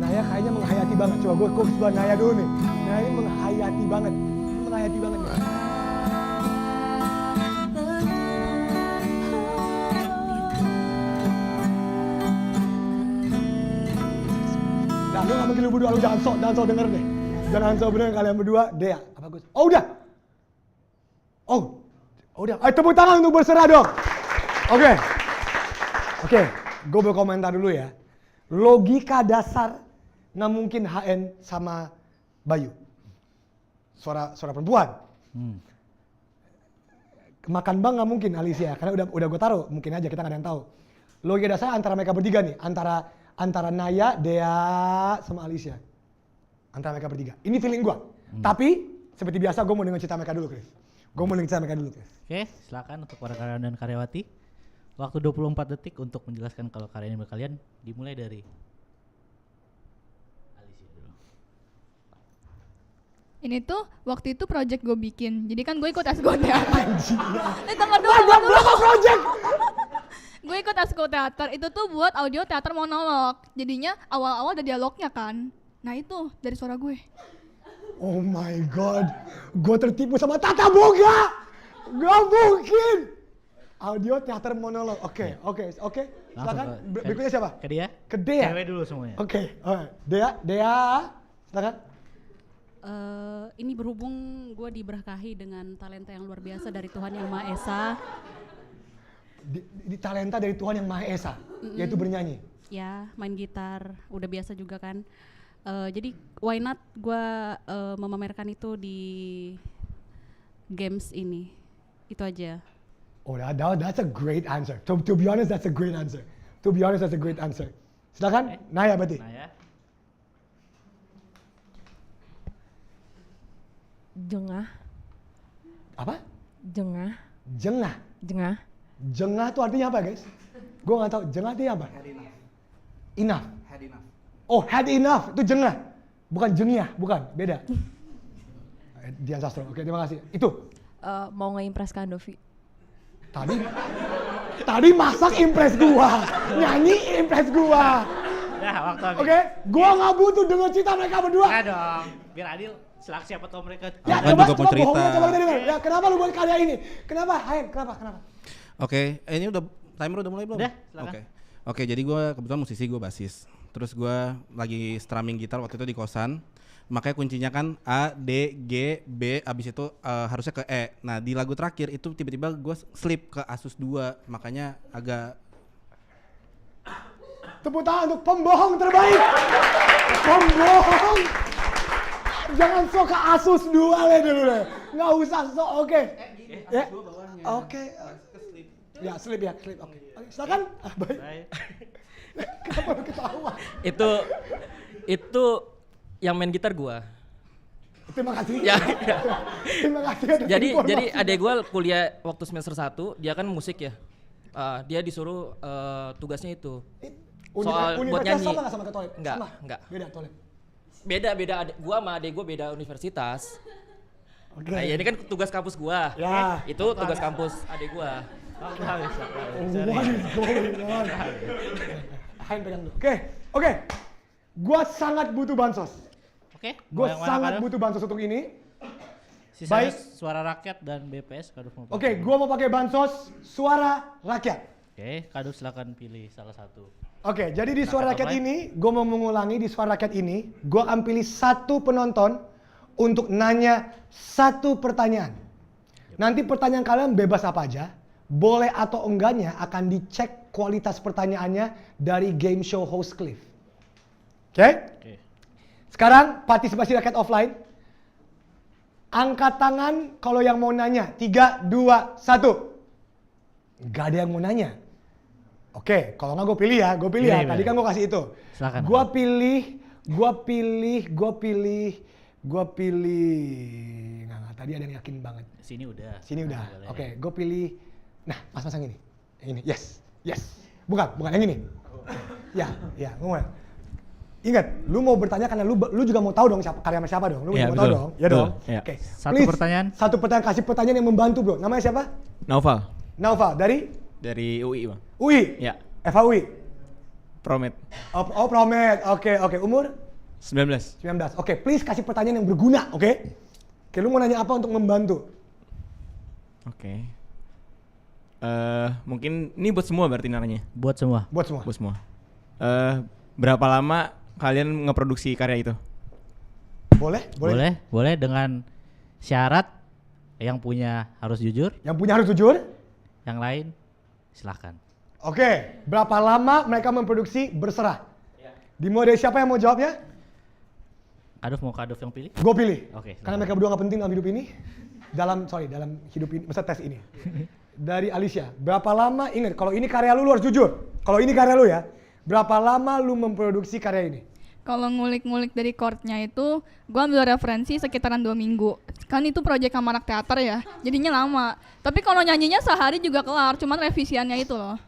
Naya kayaknya menghayati banget. Coba gue sebelah Naya dulu nih. Naya ini menghayati banget. Nih. Nah, lu gak mungkin lu berdua, lu jangan sok denger deh. Jangan sok bener kalian berdua. Dea, apa Gus? Oh udah. Udah. Ayo tepuk tangan untuk Berserah dong. Oke. Gue berkomentar dulu ya. Logika dasar nggak mungkin HN sama Bayu. Suara perempuan. Makan bang nggak mungkin Alicia, karena udah gue taruh, mungkin aja kita nggak ada yang tahu. Logika dasar antara mereka bertiga nih, antara antara Naya, Dea, sama Alicia. Antara mereka bertiga. Ini feeling gua. Tapi seperti biasa gua mau dengar cerita mereka dulu, Chris. Oke, silakan untuk para karyawan dan karyawati. Waktu 24 detik untuk menjelaskan kalau karya ini milik kalian. Dimulai dari Alicia dulu. Ini tuh waktu itu project gue bikin. Jadi kan gue ikut Esko Teater. Tunggu berapa project? Gue ikut Esko Teater. Itu tuh buat audio teater monolog. Jadinya awal-awal ada dialognya kan. Nah itu dari suara gue. Oh my god, gue tertipu sama Tata Boga. Gak mungkin. Audio teater monolog. Oke. Silakan. Berikutnya siapa? Ke dia. Cewek dulu semuanya. Oke. Dea. Silakan. Ini berhubung gue diberkahi dengan talenta yang luar biasa dari Tuhan Yang Maha Esa. Di talenta dari Tuhan Yang Maha Esa, yaitu bernyanyi. Ya, main gitar, udah biasa juga kan. Jadi why not gue memamerkan itu di games ini. Itu aja. Oh, that's a great answer. To be honest, that's a great answer. Silakan, Naya berarti. Naya. Jengah. Apa? Jengah. Jengah tuh artinya apa, guys? Gue nggak tahu. Jengah artinya apa? Enough. Oh, had enough. Itu jengah. Bukan jengiyah, bukan. Beda. Dian Sastro. Oke, terima kasih. Itu. Mau nge-impress Kak Andovi. Tadi masak impress gua. Nyanyi impress gua. Nah, waktu habis. Oke, gua nggak butuh denger cerita mereka berdua. Nah dong, biar adil. Siapa tahu mereka. Ya, coba bohongnya coba kita dengar. Ya, kenapa lu buat karya ini? Kenapa? Hain, kenapa? Oke, ini udah timer udah mulai belum? Udah, silakan. Oke, jadi gue kebetulan musisi, gue basis. Terus gue lagi strumming gitar waktu itu di kosan. Makanya kuncinya kan A, D, G, B, abis itu harusnya ke E. Nah di lagu terakhir itu tiba-tiba gue slip ke Asus 2, makanya agak... Tepuk tangan untuk pembohong terbaik. Pembohong. Jangan sok ke Asus 2 dulu deh. Nggak usah sok, oke. Ya, oke. Ya, slip. Oke. Silakan. Baik. Kenapa lu ketawa? Itu yang main gitar gua. Terima kasih. Ya. Terima kasih. Jadi adek gua kuliah waktu semester 1, dia kan musik ya. Dia disuruh tugasnya itu. Soal buat nyanyi. Sama nggak sama ke toilet? Enggak. Beda toilet. Beda gua sama adek gua beda universitas. Oke. Nah, ini kan tugas kampus gua. Ya. Itu tugas kampus adek gua. What is going on? Hain pegang dulu. Oke. Gua sangat butuh bansos. Oke. Gue sangat butuh bansos untuk ini. Sisanya suara rakyat dan BPS. Oke, gue mau pakai bansos suara rakyat. Oke, Kaduf silakan pilih salah satu. Oke, jadi di suara rakyat ini, gue mau mengulangi di suara rakyat ini, gue akan pilih satu penonton untuk nanya satu pertanyaan. Nanti pertanyaan kalian bebas apa aja, boleh atau enggaknya akan dicek kualitas pertanyaannya dari game show host Cliff. Oke? Sekarang partisipasi rakyat offline. Angkat tangan kalau yang mau nanya. 3, 2, 1. Gak ada yang mau nanya. Oke, kalau nggak gue pilih ya. Tadi kan gue kasih itu. Silakan. Gue pilih. Nggak, tadi ada yang yakin banget. Sini udah. Oke, gue pilih. Nah, mas-mas yang ini. Ini, yes. Bukan yang ini. Ya, gue mau. Ingat, lu mau bertanya karena lu juga mau tahu dong karya siapa dong. Lu mau tahu dong. Ya dong. Ya. Oke. Satu pertanyaan. Kasih pertanyaan yang membantu, Bro. Namanya siapa? Naufal dari UI, Bang. UI? Ya. FHUI? Promed. Oh, Promed. Oke. Umur? 19. Oke, please kasih pertanyaan yang berguna, oke? Oke, lu mau nanya apa untuk membantu? Oke. Mungkin ini buat semua berarti naranya? Buat semua. Berapa lama kalian ngeproduksi karya itu? Boleh dengan syarat yang punya harus jujur. Yang lain silahkan. Oke, berapa lama mereka memproduksi berserah? Dimulai dari siapa yang mau jawabnya? Kaduf yang pilih? Gue pilih. Oke. Karena mereka berdua gak penting dalam hidup ini. Dalam hidup ini, masa tes ini. Dari Alicia, berapa lama, ingat kalau ini karya lu harus jujur. Kalau ini karya lu ya, Berapa lama lu memproduksi karya ini? Kalau ngulik-ngulik dari chordnya itu, gue ambil referensi sekitaran 2 minggu. Kan itu proyek sama anak teater ya, jadinya lama. Tapi kalau nyanyinya sehari juga kelar, cuman revisiannya itu loh.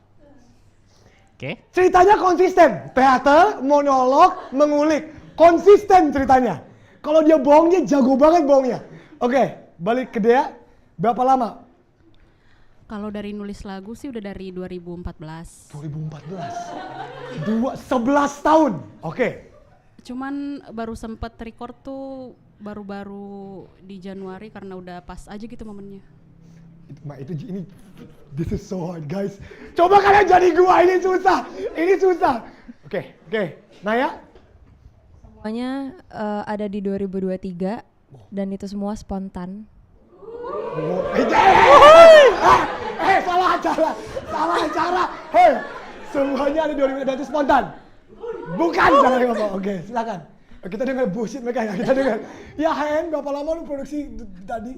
Oke. Ceritanya konsisten, teater, monolog, mengulik. Konsisten ceritanya. Kalau dia bohong, dia jago banget bohongnya. Oke, balik ke Dea, berapa lama? Kalau dari nulis lagu sih udah dari 2014. 2014? 11 tahun, oke. Cuman baru sempet record tuh baru-baru di Januari karena udah pas aja gitu momennya. Ini this is so hard guys. Coba kalian jadi gua, ini susah. Oke. Naya? Semuanya ada di 2023 dan itu semua spontan. Salah acara. Hei, semuanya ada 2023 dan itu spontan. Bukan, jangan ngomong. Oke, silakan. Kita dengar bullshit mereka ya, kita dengar. Ya Hen, berapa lama lu produksi tadi?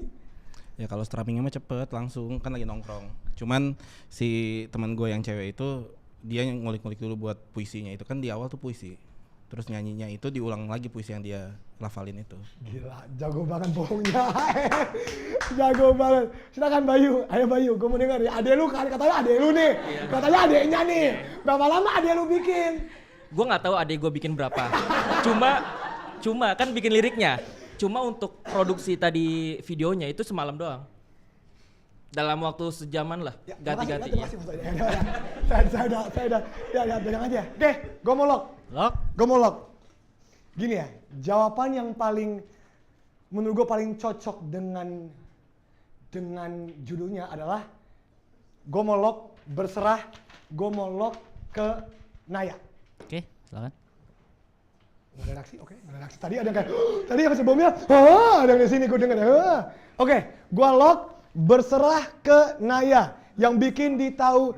Ya kalau strummingnya mah cepet, langsung kan lagi nongkrong. Cuman si teman gue yang cewek itu dia yang ngulik-ngulik dulu buat puisinya itu kan di awal tuh puisi. Terus nyanyinya itu diulang lagi puisi yang dia lafalin itu. Gila, jago banget bohongnya. Jago banget. Silakan Bayu. Ayo Bayu, gue mau denger ya. Adek lu kan katanya adek lu nih. Katanya adeknya nih. Berapa lama adek lu bikin? Gue nggak tahu adek gue bikin berapa. Cuma kan bikin liriknya. Cuma untuk produksi tadi videonya itu semalam doang. Dalam waktu sejaman lah, Ya, ganti-gantinya. Saya udah, ya pegang aja. Oke, gue mau lock. Gini ya, jawaban yang paling, menurut gue paling cocok dengan judulnya adalah gue mau lock, berserah, gue mau lock ke Naya. Oke, silakan. Nggak ada reaksi, oke, nggak ada reaksi. Tadi ada yang kayak, tadi yang sebelumnya, ada yang di sini gue dengar. Oke, gue lock, berserah ke Naya yang bikin di tahun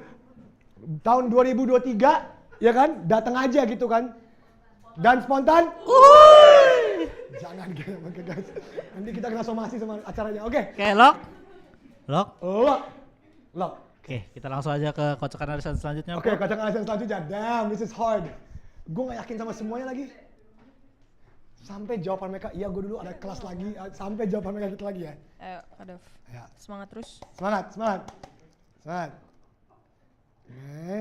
2023, ya kan? Datang aja gitu kan? Dan spontan. Jangan gitu guys. Nanti kita kena somasi sama acaranya. Oke. Oke, lock. Oke, kita langsung aja ke kocokan arisan selanjutnya. Oke, kocokan arisan selanjutnya. Damn, this is hard. Gue gak yakin sama semuanya lagi. Sampai jawaban mereka, iya gue dulu ada kelas lagi. Sampai jawaban mereka gitu lagi ya. Ayo, Kadov. Ya. Semangat terus. Semangat. Oke.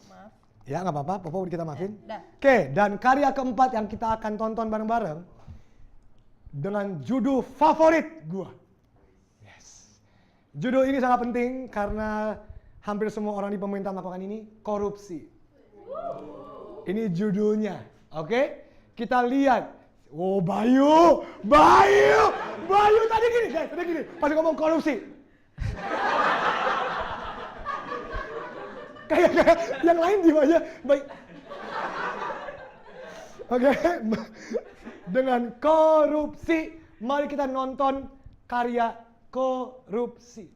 Maaf. Ya nggak apa-apa, Popo kita maafin. Dah. Oke, dan karya keempat yang kita akan tonton bareng-bareng dengan judul favorit gua. Yes. Judul ini sangat penting karena hampir semua orang di pemerintah melakukan ini, korupsi. Ini judulnya, oke? Kita lihat. Oh, Bayu tadi gini, pas ngomong korupsi. kayak yang lain diem aja. Baik. Oke. Dengan korupsi, mari kita nonton karya korupsi.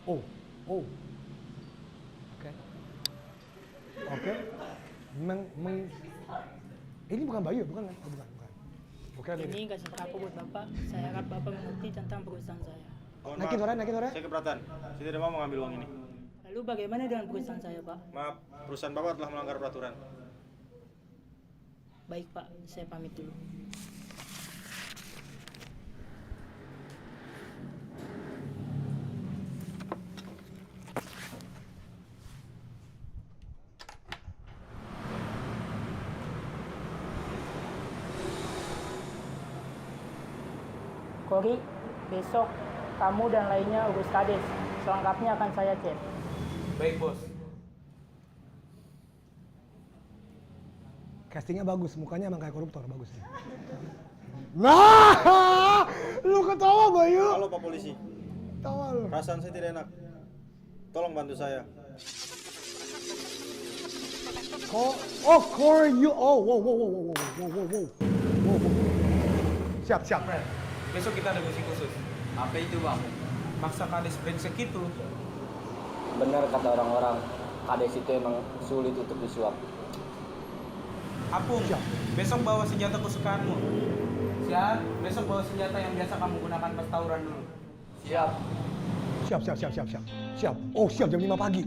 Oh. Oke. Ini bukan Bayu, bukan. Bukan. Ini kasih apa buat Bapak? Saya harap Bapak mengerti tentang perusahaan saya. Naikin suara. Saya keberatan. Saya tidak mau mengambil uang ini. Lalu bagaimana dengan perusahaan saya, Pak? Maaf, perusahaan Bapak telah melanggar peraturan. Baik, Pak. Saya pamit dulu. Kori, besok kamu dan lainnya urus kades. Selengkapnya akan saya cek. Baik, Bos. Castingnya bagus, mukanya emang kayak koruptor, bagus. Nah, lu ketawa Bayu. Halo Pak Polisi. Tawa lu. Perasaan saya tidak enak. Tolong bantu saya. Wow. Siap. Besok kita ada misi khusus. Apa itu bang? Maksa kades brengsek itu. Benar kata orang-orang, kades itu emang sulit untuk disuap. Apung, besok bawa senjata kesukaanmu. Siap, besok bawa senjata yang biasa kamu gunakan pas tawuran dulu. Siap. Siap. Oh siap jam 5 pagi.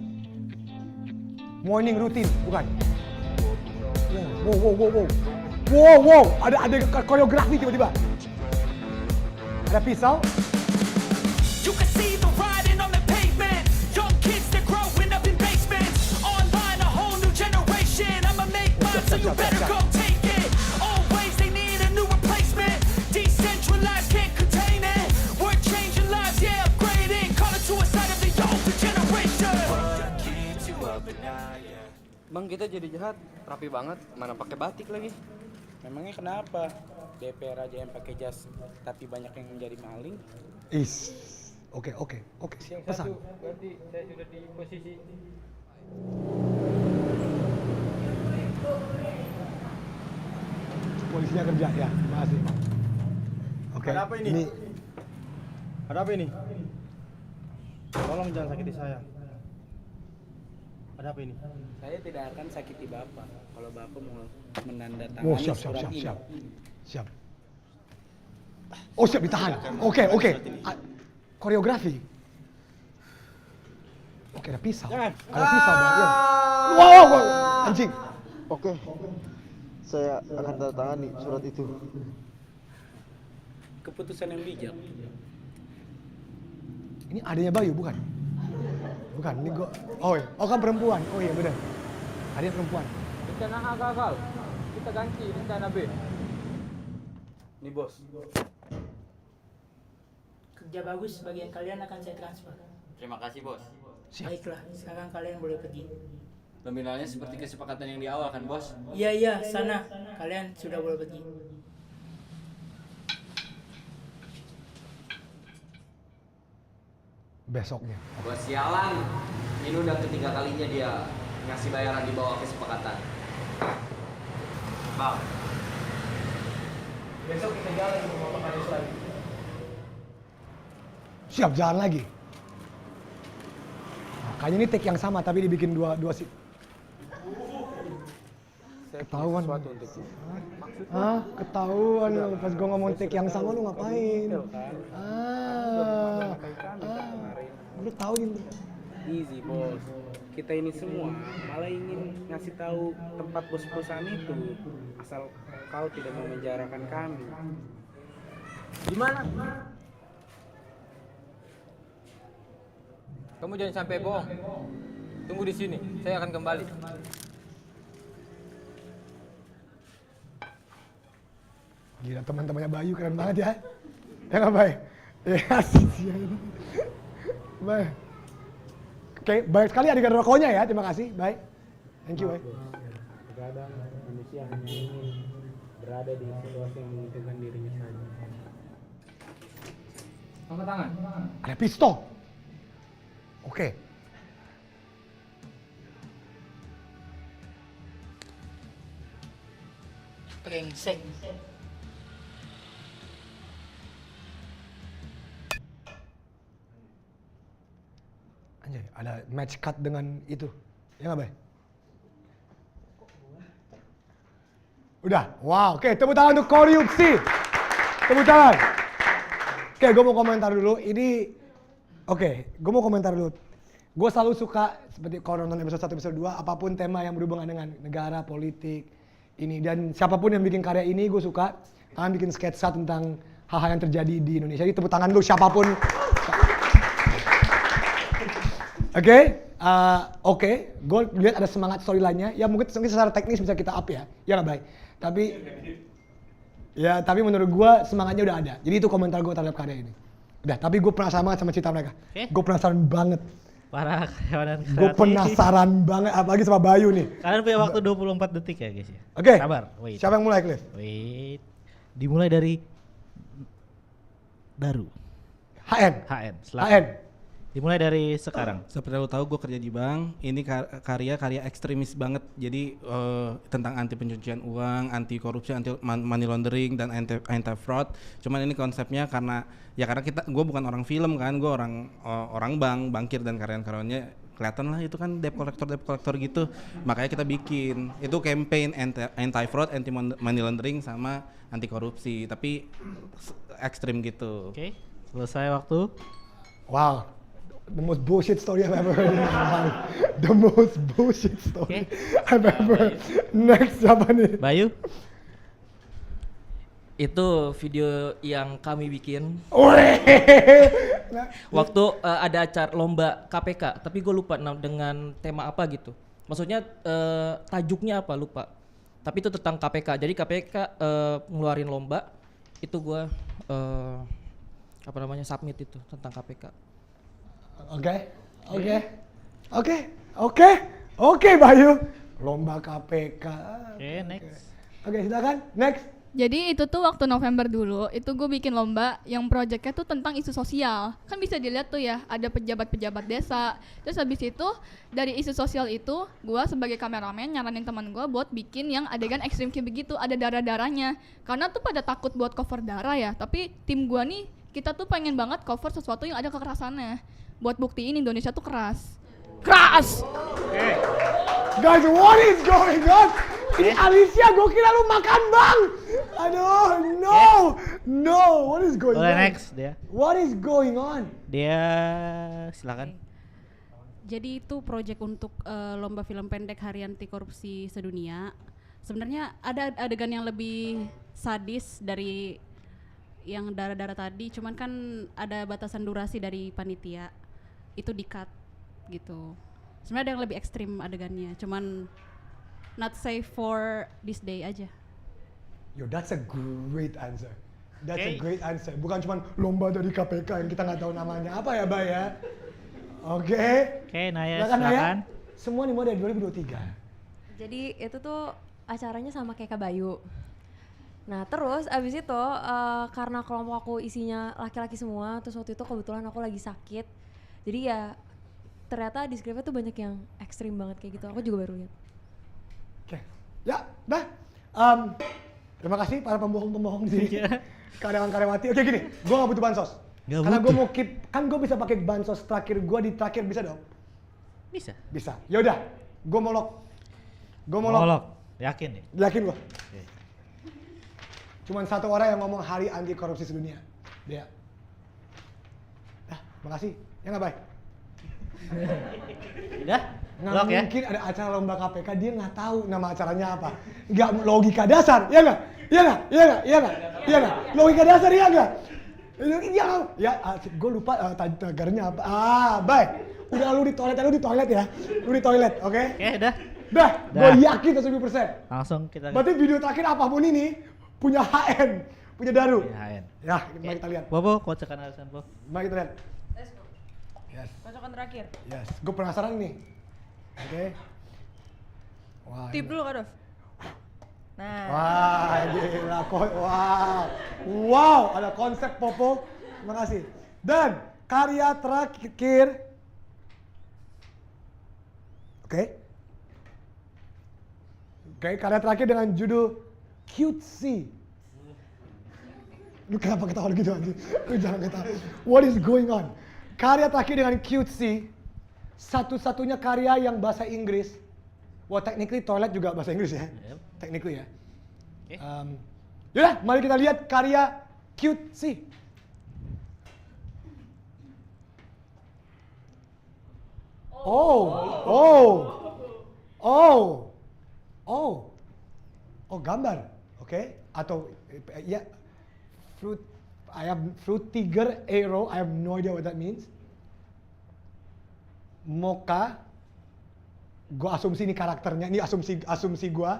Morning routine, bukan? Wow, ada koreografi tiba-tiba. Ada pisau. You can see the riding on the pavement. Young kids that growing up in basements. Online a whole new generation. I'ma make mine so you better go take it. Always they need a new replacement. Decentralized can't contain it. We're changing lives, yeah, upgrading. Call it suicide of the older generation. Bang, kita jadi jahat, rapi banget, mana pakai batik lagi. Memangnya kenapa? DPR aja yang pakai jas, tapi banyak yang menjadi maling. Oke. Yang Pesan. satu, berarti saya sudah di posisi. Polisinya kerja ya, terima kasih. Oke. Ada apa ini? Ada apa ini? Tolong jangan sakiti saya. Ada apa ini? Saya tidak akan sakiti Bapak kalau Bapak mau menandatangani surat ini. Siap. Oh, siap ditahan. Oke. Koreografi. Oke, ada pisau. Ada pisau bagian. Wow, anjing. Oke. Saya akan tanda tangani surat itu. Keputusan yang bijak. Ini adanya Bayu bukan? Bukan, ini gua. Oh kan perempuan. Oh iya benar. Adanya perempuan. Rencana A gagal, kita ganti rencana B. Nih bos. Kerja bagus, bagian kalian akan saya transfer. Terima kasih, Bos. Baiklah, sekarang kalian boleh pergi. Nominalnya seperti kesepakatan yang di awal kan, Bos? Iya, sana. Kalian sudah boleh pergi. Besoknya. Bos sialan. Ini udah ketiga kalinya dia ngasih bayaran di bawah kesepakatan. Bang. Besok kita jalan ke Bapak Kades lagi. Siap jalan lagi. Kayaknya ini take yang sama tapi dibikin dua sih. Ketahuan. Ketahuan lu pas gua ngomong take yang sama lu ngapain? Lu tahu ini. Easy bos. Kita ini semua malah ingin ngasih tahu tempat bos perusahaan itu, asal kau tidak memenjarakan kami. Gimana? Kamu jangan sampai bohong. Tunggu di sini, saya akan kembali. Gila teman-temannya Bayu keren banget ya. Ya nggak Bay? Ya sih. Bay. Oke, baik sekali adegan rokoknya ya. Terima kasih. Baik. Thank you, Bay. Terkadang manusia hanya ingin berada di situasi yang menguntungkan dirinya saja. Angkat tangan. Ada pistol. Oke. Brengsek. Anjay, ada match cut dengan itu. Ya nggak, Bay? Udah. Wow, oke, tepuk tangan untuk Koryupsi. Tepuk tangan. Oke, gue mau komentar dulu. Gue mau komentar dulu. Gue selalu suka seperti kalau nonton episode 1, episode 2, apapun tema yang berhubungan dengan negara, politik, ini. Dan siapapun yang bikin karya ini, gue suka. Kalian bikin sketsa tentang hal-hal yang terjadi di Indonesia. Jadi tepuk tangan dulu siapapun. Oke, gue lihat ada semangat storyline-nya. Ya mungkin secara teknis bisa kita up ya nggak baik. Tapi menurut gue semangatnya udah ada. Jadi itu komentar gue terhadap karya ini. Udah, tapi gue penasaran banget sama cerita mereka. Gue penasaran banget. Para karyawan dan kreatif. Gue penasaran banget, apalagi sama Bayu nih. Kalian punya waktu 24 detik ya guys ya. Oke. Sabar. Wait. Siapa yang mulai, Cliff? Wait. Dimulai dari Daru. HN. HN. Dimulai dari sekarang. Seperti lo tahu gue kerja di bank. Ini karya ekstremis banget. Jadi tentang anti pencucian uang, anti korupsi, anti money laundering dan anti fraud. Cuman ini konsepnya karena gue bukan orang film kan, gue orang bank, bankir dan karyawan-karyawannya kelihatan lah itu kan debt collector gitu. Makanya kita bikin itu campaign anti fraud, anti money laundering sama anti korupsi. Tapi ekstrim gitu. Oke. Selesai waktu. Wow. The most bullshit story I've ever heard in my life. The most bullshit story I've ever heard. Next, siapa nih? Bayu? Itu video yang kami bikin waktu ada acara lomba KPK, tapi gue lupa dengan tema apa gitu. Maksudnya tajuknya apa lupa. Tapi itu tentang KPK. Jadi KPK ngeluarin lomba, itu gue submit itu tentang KPK. Oke, Bayu. Lomba KPK. Next. Oke, silakan. Next. Jadi itu tuh waktu November dulu, itu gue bikin lomba yang proyeknya tuh tentang isu sosial. Kan bisa dilihat tuh ya, ada pejabat-pejabat desa. Terus habis itu, dari isu sosial itu, gue sebagai kameramen nyaranin teman gue buat bikin yang adegan ekstrim kayak begitu, ada darah-darahnya. Karena tuh pada takut buat cover darah ya, tapi tim gue nih, kita tuh pengen banget cover sesuatu yang ada kekerasannya. Buat buktiin Indonesia tuh keras. Keras! Guys, what is going on? Ini Alicia, gue kira lu makan bang. Aduh, no, what is going on? Next dia. What is going on? Dia, silakan. Jadi itu proyek untuk lomba film pendek Hari Anti Korupsi Sedunia. Sebenarnya ada adegan yang lebih sadis dari yang darah-darah tadi, cuman kan ada batasan durasi dari panitia. Itu di-cut gitu. Sebenarnya ada yang lebih ekstrim adegannya, cuman not safe for this day aja. Yo, that's a great answer. That's a great answer. Bukan cuma lomba dari KPK yang kita nggak tahu namanya apa ya, Bay ya. Oke, Naya, silakan. Semua nih mau dari 2023. Jadi itu tuh acaranya sama kayak Kak Bayu. Nah terus abis itu karena kelompok aku isinya laki-laki semua, terus waktu itu kebetulan aku lagi sakit. Jadi ya ternyata di skripnya tuh banyak yang ekstrim banget kayak gitu. Aku juga baru lihat. Ya, dah. Terima kasih para pembohong-pembohong di sini. Karyawan-karyawati. Oke gini, gue gak butuh bansos. Karena gue mau keep, kan gue bisa pakai bansos terakhir gue di terakhir, bisa dong? Bisa. Yaudah, gue mau lock. Yakin nih? Yakin gue. Cuman satu orang yang ngomong Hari Anti Korupsi Sedunia. Dia. Makasih. Ya nggak baik. Udah? Nggak mungkin ada acara lomba KPK dia nggak tahu nama acaranya apa. Nggak logika dasar, ya nggak? Iya nggak? Logika dasar ya nggak? Gue lupa tagarnya apa. Baik. Udah lu di toilet ya. Lu di toilet, oke? Oke, udah. Dah, gue yakin 1000%. Langsung kita. Berarti video terakhir apapun ini punya HN, punya Daru. HN. Ya, mari kita lihat. Bobo, kocokan alasan Bobo. Mari kita lihat. Let's go. Yes. Kocokan terakhir. Yes, gue penasaran nih. Oke. Wah. Tip dulu Kak Dov. Nah. Wah, gila kok. Wow, ada konsep Popo. Terima kasih. Dan karya terakhir. Oke, karya terakhir dengan judul Cutesy. Lu kenapa ketawa gitu anjing? Lu jangan ketawa. What is going on? Karya terakhir dengan Cutesy, satu-satunya karya yang bahasa Inggris. Well, technically toilet juga bahasa Inggris ya. Technically ya. Yaudah, mari kita lihat karya Cutesy. Gambar, oke? Atau ya, I have fruit tiger arrow. I have no idea what that means. Mocha, gue asumsi ini karakternya. Ini asumsi gue.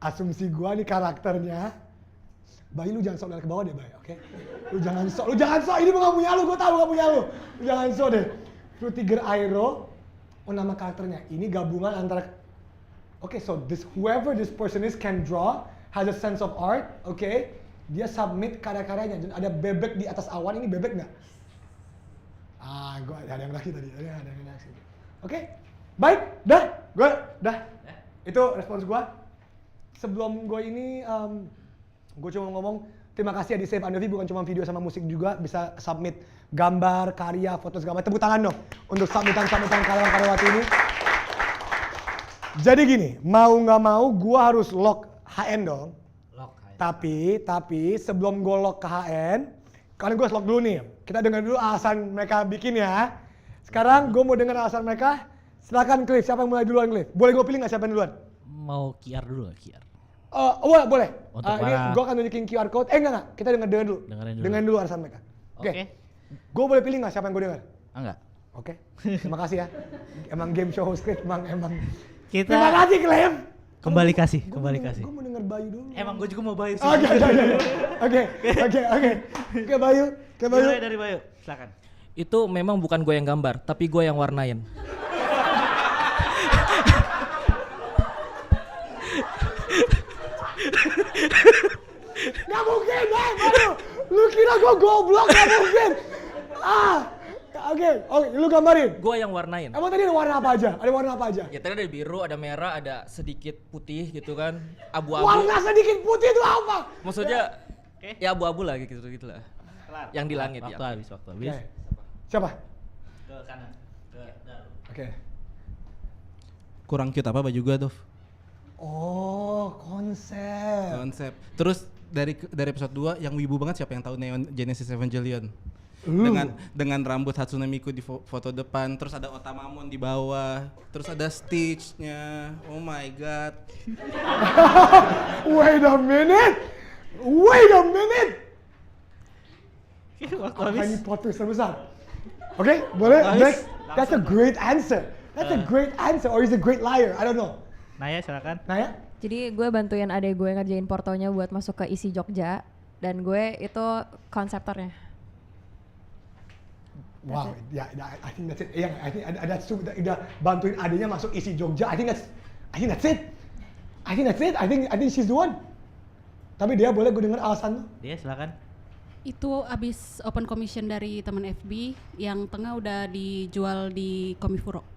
Asumsi gue nih karakternya. Bayi lu jangan sok dari ke bawah deh, Bay, oke? Lu jangan sok. Ini bukan punya lu, gue tahu gak punya lu. Lu jangan sok deh. Fruit tiger arrow. Nama karakternya. Ini gabungan antara. So whoever this person is can draw, has a sense of art, dia submit karya-karyanya. Dan ada bebek di atas awan, ini bebek nggak? Gue ada yang lagi tadi, ada yang lagi. Baik, dah. Itu respons gue. Sebelum gue ini, gue cuma ngomong terima kasih ya di Save Andovi, bukan cuma video sama musik juga, bisa submit gambar, karya, foto segala macam. Tepuk tangan dong untuk submitan karyawan-karyawati ini. Jadi gini, mau nggak mau gue harus lock HN dong. Tapi sebelum gue lock ke HN, karena gue harus lock dulu nih. kita dengar dulu alasan mereka bikin ya. Sekarang gue mau dengar alasan mereka. Silakan Cliff, siapa yang mulai duluan Cliff? Boleh gue pilih nggak siapa yang duluan? Mau QR dulu nggak QR? Boleh. Untuk Ini gue akan tunjukin QR code. Enggak. Kita dengar dulu. Dengar dulu alasan mereka. Oke. Gue boleh pilih nggak siapa yang gue dengar? Enggak. Oke. Terima kasih ya. Emang game show host Cliff emang. Kita. Terima kasih Cliff. Kembali kasih. Gue mau denger Bayu dulu. Emang gue juga mau Bayu sih. Oke, Bayu. Mulai dari Bayu, silakan. Itu memang bukan gue yang gambar, tapi gue yang warnain. Gak mungkin, Bayu. Lu kira gue goblok? Gak mungkin. Oke, lu gambarin. Gue yang warnain. Emang tadi ada warna apa aja? Ada warna apa aja? Ya tadi ada biru, ada merah, ada sedikit putih gitu kan. Abu-abu. Warna sedikit putih itu apa? Maksudnya ya abu-abu lah gitu lah. Yang di langit waktu ya. habis. Siapa? Ke kanan. Ke Daru. Oke. Kurang cute apa baju gua, Dov? Oh, konsep. Terus dari episode 2 yang wibu banget siapa yang tahu Neon Genesis Evangelion? Dengan rambut Hatsune Miku di foto depan, terus ada Otamamon di bawah, terus ada Stitch-nya. Oh my god. Wait a minute. Apa ini plot twist terbesar? Oke, boleh? Next. That's a great answer. Or he's a great liar. I don't know. Naya silakan. Naya? Jadi gue bantuin adek gue ngerjain portonya buat masuk ke isi Jogja, dan gue itu konseptornya. Wow, I think that's it. Yeah, I think that's true. Udah bantuin adiknya masuk isi Jogja. I think that's it. I think she's the one. Tapi dia boleh gue dengar alasan tuh. Dia silakan. Itu abis open commission dari teman FB, yang tengah udah dijual di Komifuro.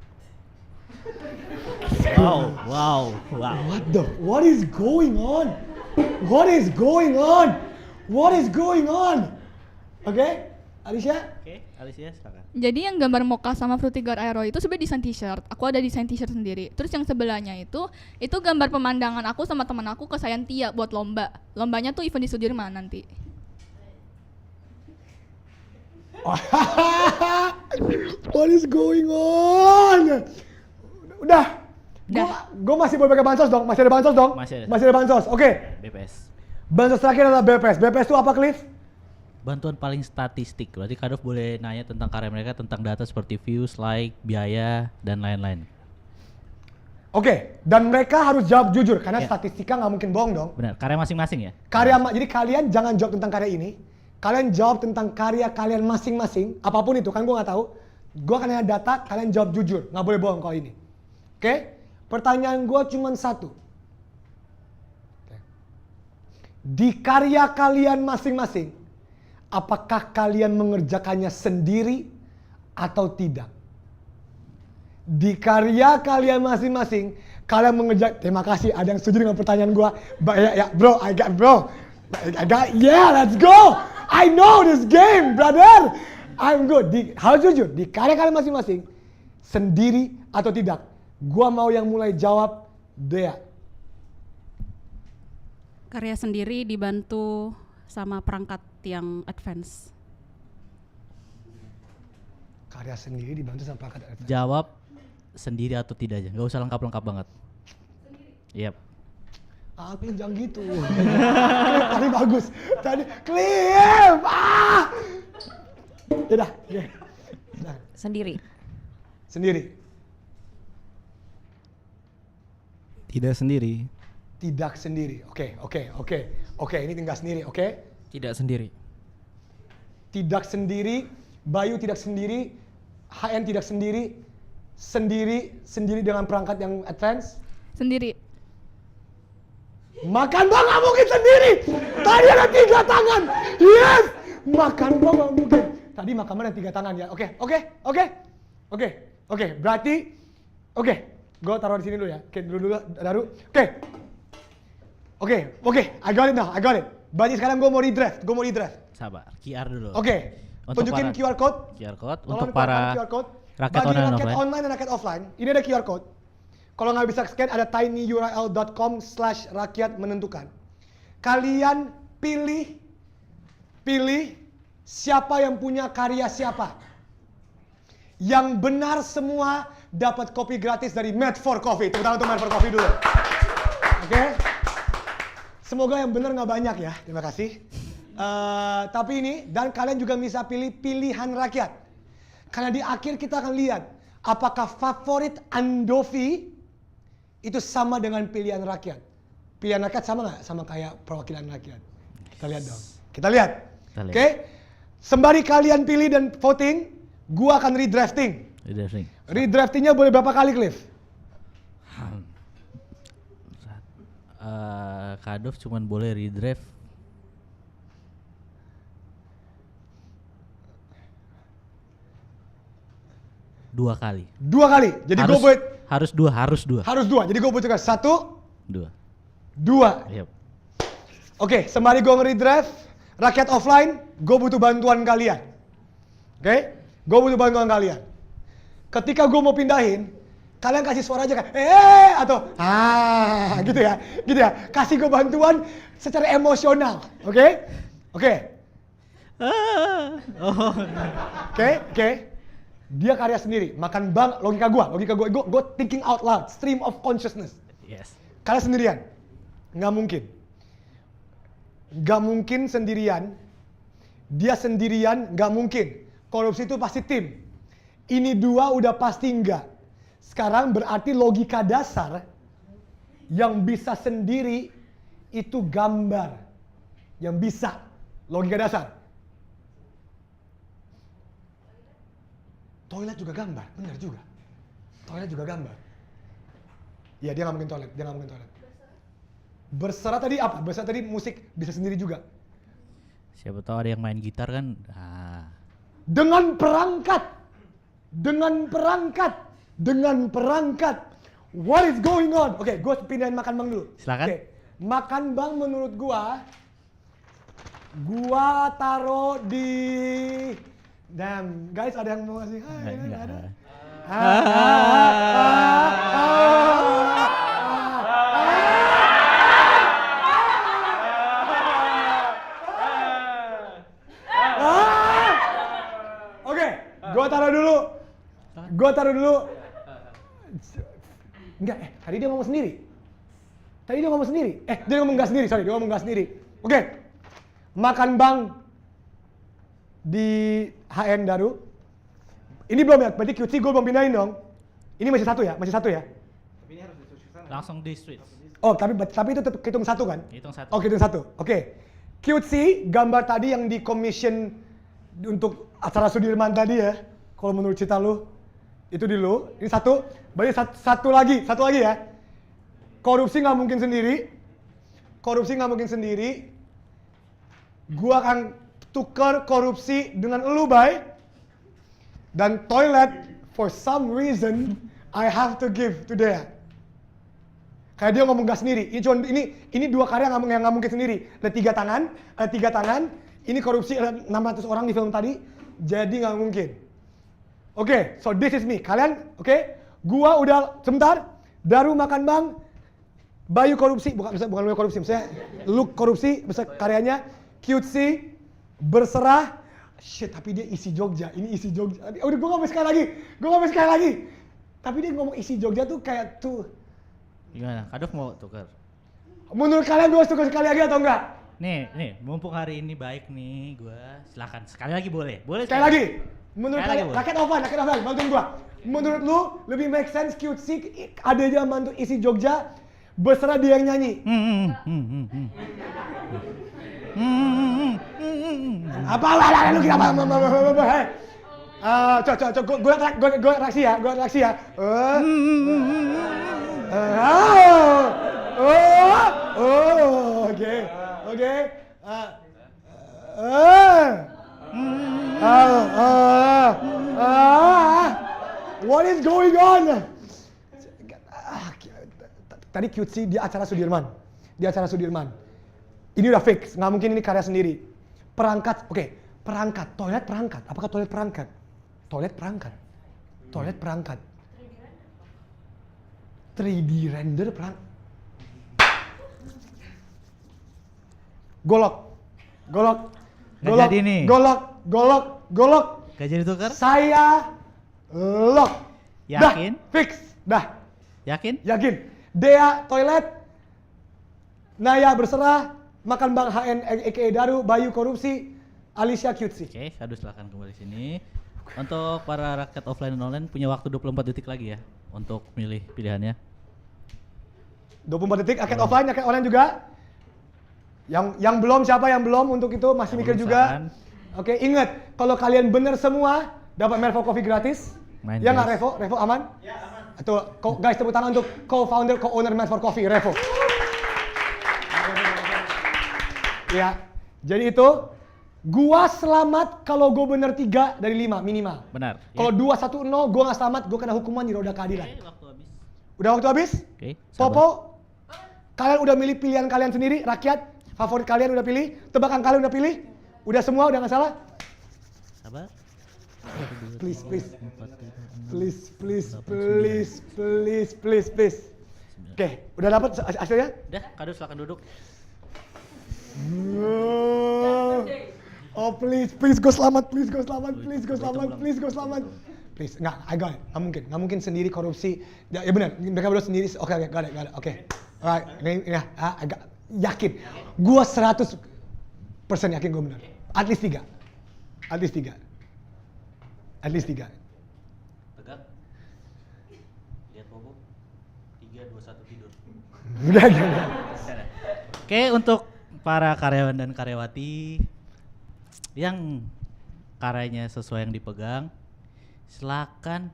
Wow. What is going on? Oke, Alicia? Alicia silakan. Jadi yang gambar Mocha sama Frutigar Aero itu sebenarnya desain t-shirt. Aku ada desain t-shirt sendiri. Terus yang sebelahnya itu gambar pemandangan aku sama teman aku ke Sayantia buat lomba. Lombanya tuh event di Sudirman nanti. What is going on? Udah. Gue masih boleh pakai bansos dong? Masih ada bansos dong? Masih ada bansos. Oke. BPS. Bansos terakhir adalah BPS. BPS itu apa, Cliff? Bantuan paling statistik. Berarti Kadov boleh nanya tentang karya mereka, tentang data seperti views, like, biaya, dan lain-lain. Oke, dan mereka harus jawab jujur karena statistika nggak mungkin bohong dong. Benar, karya masing-masing ya? Jadi kalian jangan jawab tentang karya ini. Kalian jawab tentang karya kalian masing-masing, apapun itu, kan gue nggak tahu. Gue akan nanya data, kalian jawab jujur, nggak boleh bohong kalau ini. Oke? Pertanyaan gue cuma satu. Di karya kalian masing-masing, apakah kalian mengerjakannya sendiri atau tidak? Di karya kalian masing-masing, kalian mengerjakan. Terima kasih, ada yang setuju dengan pertanyaan gue. Bro, yeah, let's go. I know this game, brother. I'm good. Harus jujur, di karya kalian masing-masing, sendiri atau tidak? Gua mau yang mulai jawab, Dea. Karya sendiri dibantu sama perangkat yang advance. Karya sendiri dibantu sama perangkat advance. Jawab sendiri atau tidak aja, nggak usah lengkap-lengkap banget. Yep. Cliff jangan gitu. Cliff tadi bagus. Cliff! Yaudah. Sendiri. Tidak sendiri. Oke, ini tinggal sendiri, oke? Tidak sendiri. Tidak sendiri, Bayu tidak sendiri, HN tidak sendiri, sendiri dengan perangkat yang advance? Sendiri. Makan bang gak mungkin sendiri. Tadi ada 3 tangan. Yes. Makan bang gak mungkin. Tadi makan ada 3 tangan ya. Oke. Berarti. Oke. Gue taruh di sini dulu ya. Oke dulu Daru. Oke. I got it. Berarti sekarang gue mau redraft. Sabar. QR dulu. Oke. Tunjukin QR code. Untuk para rakyat online dan rakyat offline. Ini ada QR code. Kalau nggak bisa scan, ada tinyurl.com/rakyat menentukan. Kalian pilih Siapa yang punya karya siapa? Yang benar semua dapat kopi gratis dari Made for Coffee. Tepuk tangan untuk Made for Coffee dulu. Oke? Semoga yang benar nggak banyak ya. Terima kasih. Tapi ini, dan kalian juga bisa pilih pilihan rakyat. Karena di akhir kita akan lihat apakah favorit Andovi itu sama dengan pilihan rakyat. Pilihan rakyat sama nggak? Sama kayak perwakilan rakyat. Kita lihat dong. Kita lihat. Oke? Sembari kalian pilih dan voting, gua akan redrafting. Redraftingnya boleh berapa kali, Cliff? Kadov cuman boleh redraft 2 kali. 2 kali. Jadi gue buat harus 2. Harus 2. Jadi gue butuhkan 1, 2. Yep. Oke, sembari gue nge-redraft rakyat offline, gue butuh bantuan kalian. Oke? Gue butuh bantuan kalian. Ketika gue mau pindahin, kalian kasih suara aja kan, atau gitu ya. Kasih gue bantuan secara emosional, oke? Oke. Dia karya sendiri, makan bang, logika gue thinking out loud, stream of consciousness. Yes. Kalian sendirian, nggak mungkin sendirian. Dia sendirian, nggak mungkin. Korupsi itu pasti tim. Ini 2 udah pasti enggak. Sekarang berarti logika dasar yang bisa sendiri itu gambar. Yang bisa, logika dasar. Toilet juga gambar, benar juga. Toilet juga gambar. Iya, dia nggak mungkin toilet, Berserah tadi apa? Berserah tadi musik bisa sendiri juga. Siapa tahu ada yang main gitar kan? Dengan perangkat. What is going on? Oke, gue pindahin makan bang dulu. Silakan. Oke, makan bang menurut gua taruh di. Damn, guys, ada yang mau ngasih? Enggak ada. Oke, gua taruh dulu. Enggak, tadi dia ngomong sendiri. Dia ngomong nggak sendiri. Oke, makan bang di HN Daru. Ini belum ya, berarti QC gue belum pindahin dong. Ini masih satu ya? Langsung di switch. Oh, tapi itu tetap hitung 1 kan? Hitung 1. Oh, hitung 1. Oke. QC gambar tadi yang di commission untuk acara Sudirman tadi ya. Kalau menurut cerita lu, itu di lu. Ini 1. Berarti satu lagi ya. Korupsi nggak mungkin sendiri. Gua akan tukar korupsi dengan elu, Bay. Dan toilet, for some reason, I have to give to dia. Kayak dia ngomong gak sendiri. Ini 2 karya yang nggak mungkin sendiri. Ada 3 tangan. Ini korupsi 600 orang di film tadi. Jadi nggak mungkin. Oke, so this is me. Kalian, oke? Gua udah sebentar. Daru makan bang. Bayu korupsi, bukan lu korupsi. Misalnya lu korupsi, misalnya karyanya cutesy, berserah. Shit, tapi dia isi Jogja. Ini isi Jogja. Udah gue gak mau sekali lagi. Tapi dia ngomong isi Jogja tuh kayak tuh. Gimana? Kadov mau tukar? Menurut kalian gue harus tukar sekali lagi atau enggak? Nih, mumpung hari ini baik nih, gue silakan sekali lagi boleh. Sekali lagi. Menurut kalian, rakyat offline, bantuin gue. Menurut lu lebih make sense cutesy ada aja mantu isi Jogja, berserah dia yang nyanyi. Apa lu kenapa? Gue reaksi ya. Oke. What is going on? Tadi cutesy di acara Sudirman. Ini udah fix, nggak mungkin ini karya sendiri. Perangkat, toilet perangkat. Apakah toilet perangkat? Toilet perangkat. 3D render perangkat. Golok. Golok. Gak jadi tukar? Saya lock. Yakin? Dah, fix. Dah. Yakin? Yakin. Dea toilet. Naya berserah. Makan Bang HN aka Daru. Bayu korupsi. Alicia cutesy. Oke, Kado silahkan kembali sini. Untuk para rakyat offline dan online punya waktu 24 detik lagi ya untuk milih pilihannya. 24 detik, rakyat offline, rakyat online juga. Yang belum, siapa yang belum untuk itu masih mikir juga. Oke, ingat kalau kalian bener semua dapat Mervo Coffee gratis. Ya nggak Revo? Revo aman? Ya aman. Tuh, guys tepuk tangan untuk co-founder, co-owner Mervo Coffee, Revo. Ya, jadi itu gua selamat kalau gua bener 3 dari 5 minimal. Benar. Kalau 2-1-0 gua nggak selamat, gua kena hukuman di roda keadilan. Oke, waktu habis. Udah waktu habis? Oke. Popo, kalian udah milih pilihan kalian sendiri, rakyat favorit kalian udah pilih, tebakan kalian udah pilih, udah semua, udah nggak salah? Sabar. Please. Oke, udah dapat hasilnya? Udah, Kado silakan duduk. Oh please gue selamat, please, nggak mungkin sendiri korupsi, ya benar, mereka berdua sendiri, oke, got it, oke, alright, ya, agak yakin, gue 100% yakin gue benar, at least 3. Tegak. Lihat Bobo. 3, 2, 1 tidur. Udah. Oke, untuk para karyawan dan karyawati yang karyanya sesuai yang dipegang, silakan.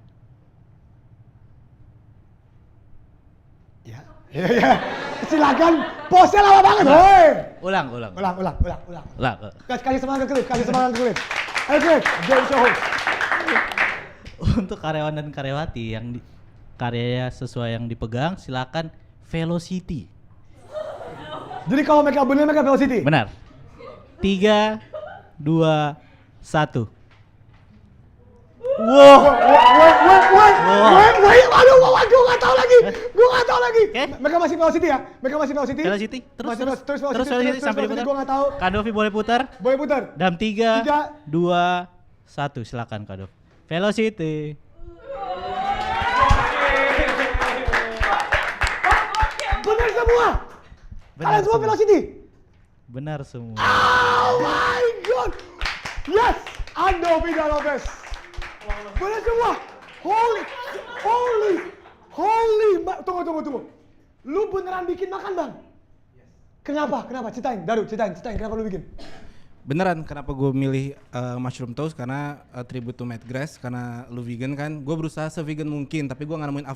Ya. Silakan. Posnya lama banget, hei. Ulang. Kasih semangat ke kulit. Ayo kulit, game show. Untuk karyawan dan karyawati yang karyanya sesuai yang dipegang, silakan velocity. Jadi kalau mereka benar mereka velocity? Benar. 3, 2, 1. Wow. Aduh, gue nggak tahu lagi. Mereka masih velocity ya? Velocity. Terus velocity sampai diputar. Gue nggak tahu. Kadovi boleh putar. Dalam 3, 2, 1. Silakan Kadovi. Velocity. Benar semua. Kalian semua velocity. Benar semua. Oh my god. Yes. Andovi Dalopes. Benar semua. Holy. Tunggu. Lu beneran bikin makan, Bang? Kenapa? Ceritain. Kenapa lu bikin? Beneran, kenapa gue milih mushroom toast karena tribute to Matt Grass, karena lu vegan kan. Gue berusaha se-vegan mungkin, tapi gue nggak nemuin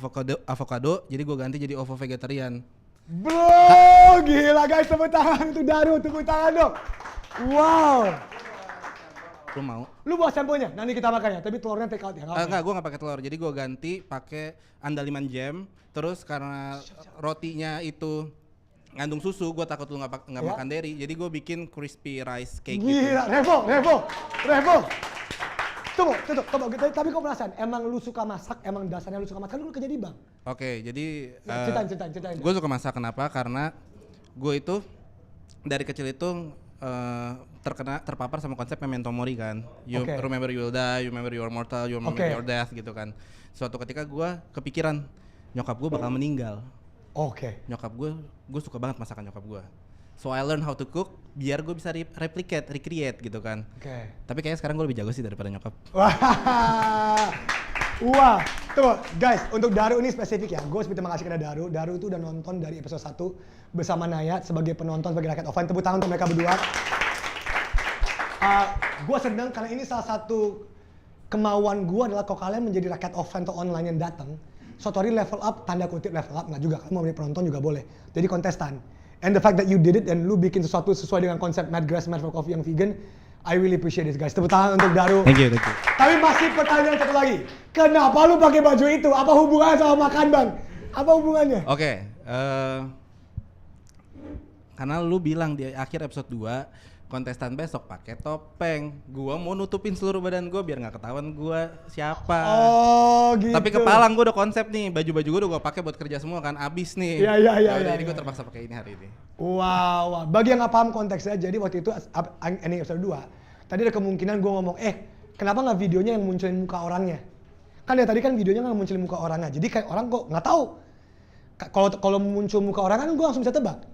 avocado, jadi gue ganti jadi ovo vegetarian. Bro, gila guys, tepuk tangan untuk Daru, tepuk tangan dong. Wow. Lu mau? Lu bawa sampelnya, nanti kita makan ya, tapi telurnya take out ya? Enggak, gue nggak pakai telur, jadi gue ganti pakai andaliman jam. Terus karena rotinya itu ngandung susu, gue takut lu nggak makan dairy, jadi gue bikin crispy rice cake. Gila, gitu. Revo. Tunggu, tapi kok perasaan, emang lu suka masak, emang dasarnya lu suka masak, kan lu kerja di bank? Oke, jadi ceritain. Gue suka masak, kenapa? Karena gue itu dari kecil itu terpapar sama konsep memento mori kan. You remember you will die, you remember you are mortal, you remember your death gitu kan. Suatu ketika gue kepikiran nyokap gue bakal meninggal. Nyokap gue suka banget masakan nyokap gue. So I learn how to cook biar gue bisa recreate gitu kan. Tapi kayaknya sekarang gue lebih jago sih daripada nyokap. Wah, tunggu guys, untuk Daru ini spesifik ya. Gue terima kasih kepada Daru. Daru itu udah nonton dari episode 1 bersama Naya sebagai penonton, sebagai rakyat offline. Tepuk tangan untuk mereka berdua. Gue senang karena ini salah satu kemauan gue adalah kalau kalian menjadi rakyat offline atau online yang datang, suatu hari level up, tanda kutip level up, nggak juga, kalian mau menjadi penonton juga boleh. Jadi kontestan. And the fact that you did it dan lu bikin sesuatu sesuai dengan konsep Matt Grass Mervo Coffee yang vegan, I really appreciate this guys. Tepuk tangan untuk Daru. Thank you. Tapi masih pertanyaan satu lagi. Kenapa lu pakai baju itu? Apa hubungannya sama makan, Bang? Apa hubungannya? Oke, karena lu bilang di akhir episode 2 kontestan besok pakai topeng. Gua mau nutupin seluruh badan gua biar nggak ketahuan gua siapa. Oh gitu. Tapi kepalang gua udah konsep nih, baju-baju gua udah gua pakai buat kerja semua kan, abis nih. Iya. Jadi gua terpaksa pakai ini hari ini. Wow. Bagi yang nggak paham konteksnya, jadi waktu itu ini episode 2, tadi ada kemungkinan gue ngomong, kenapa nggak videonya yang munculin muka orangnya? Kan ya tadi kan videonya nggak munculin muka orangnya, jadi kayak orang kok nggak tahu. Kalau muncul muka orang kan gue langsung bisa tebak.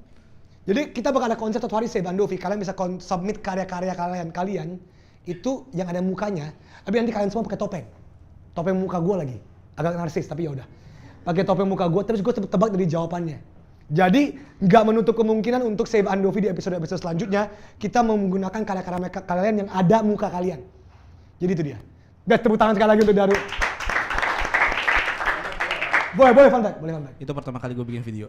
Jadi kita bakal ada konsep satu hari Save Andovi, kalian bisa submit karya-karya kalian itu yang ada mukanya, tapi nanti kalian semua pakai topeng muka gue lagi, agak narsis tapi ya udah. Pakai topeng muka gue, terus gue tebak dari jawabannya. Jadi nggak menutup kemungkinan untuk Save Andovi di episode-episode selanjutnya kita menggunakan karya-karya kalian yang ada muka kalian. Jadi itu dia. Guys, tepuk tangan sekali lagi untuk Daru. Boleh fun fact. Itu pertama kali gue bikin video.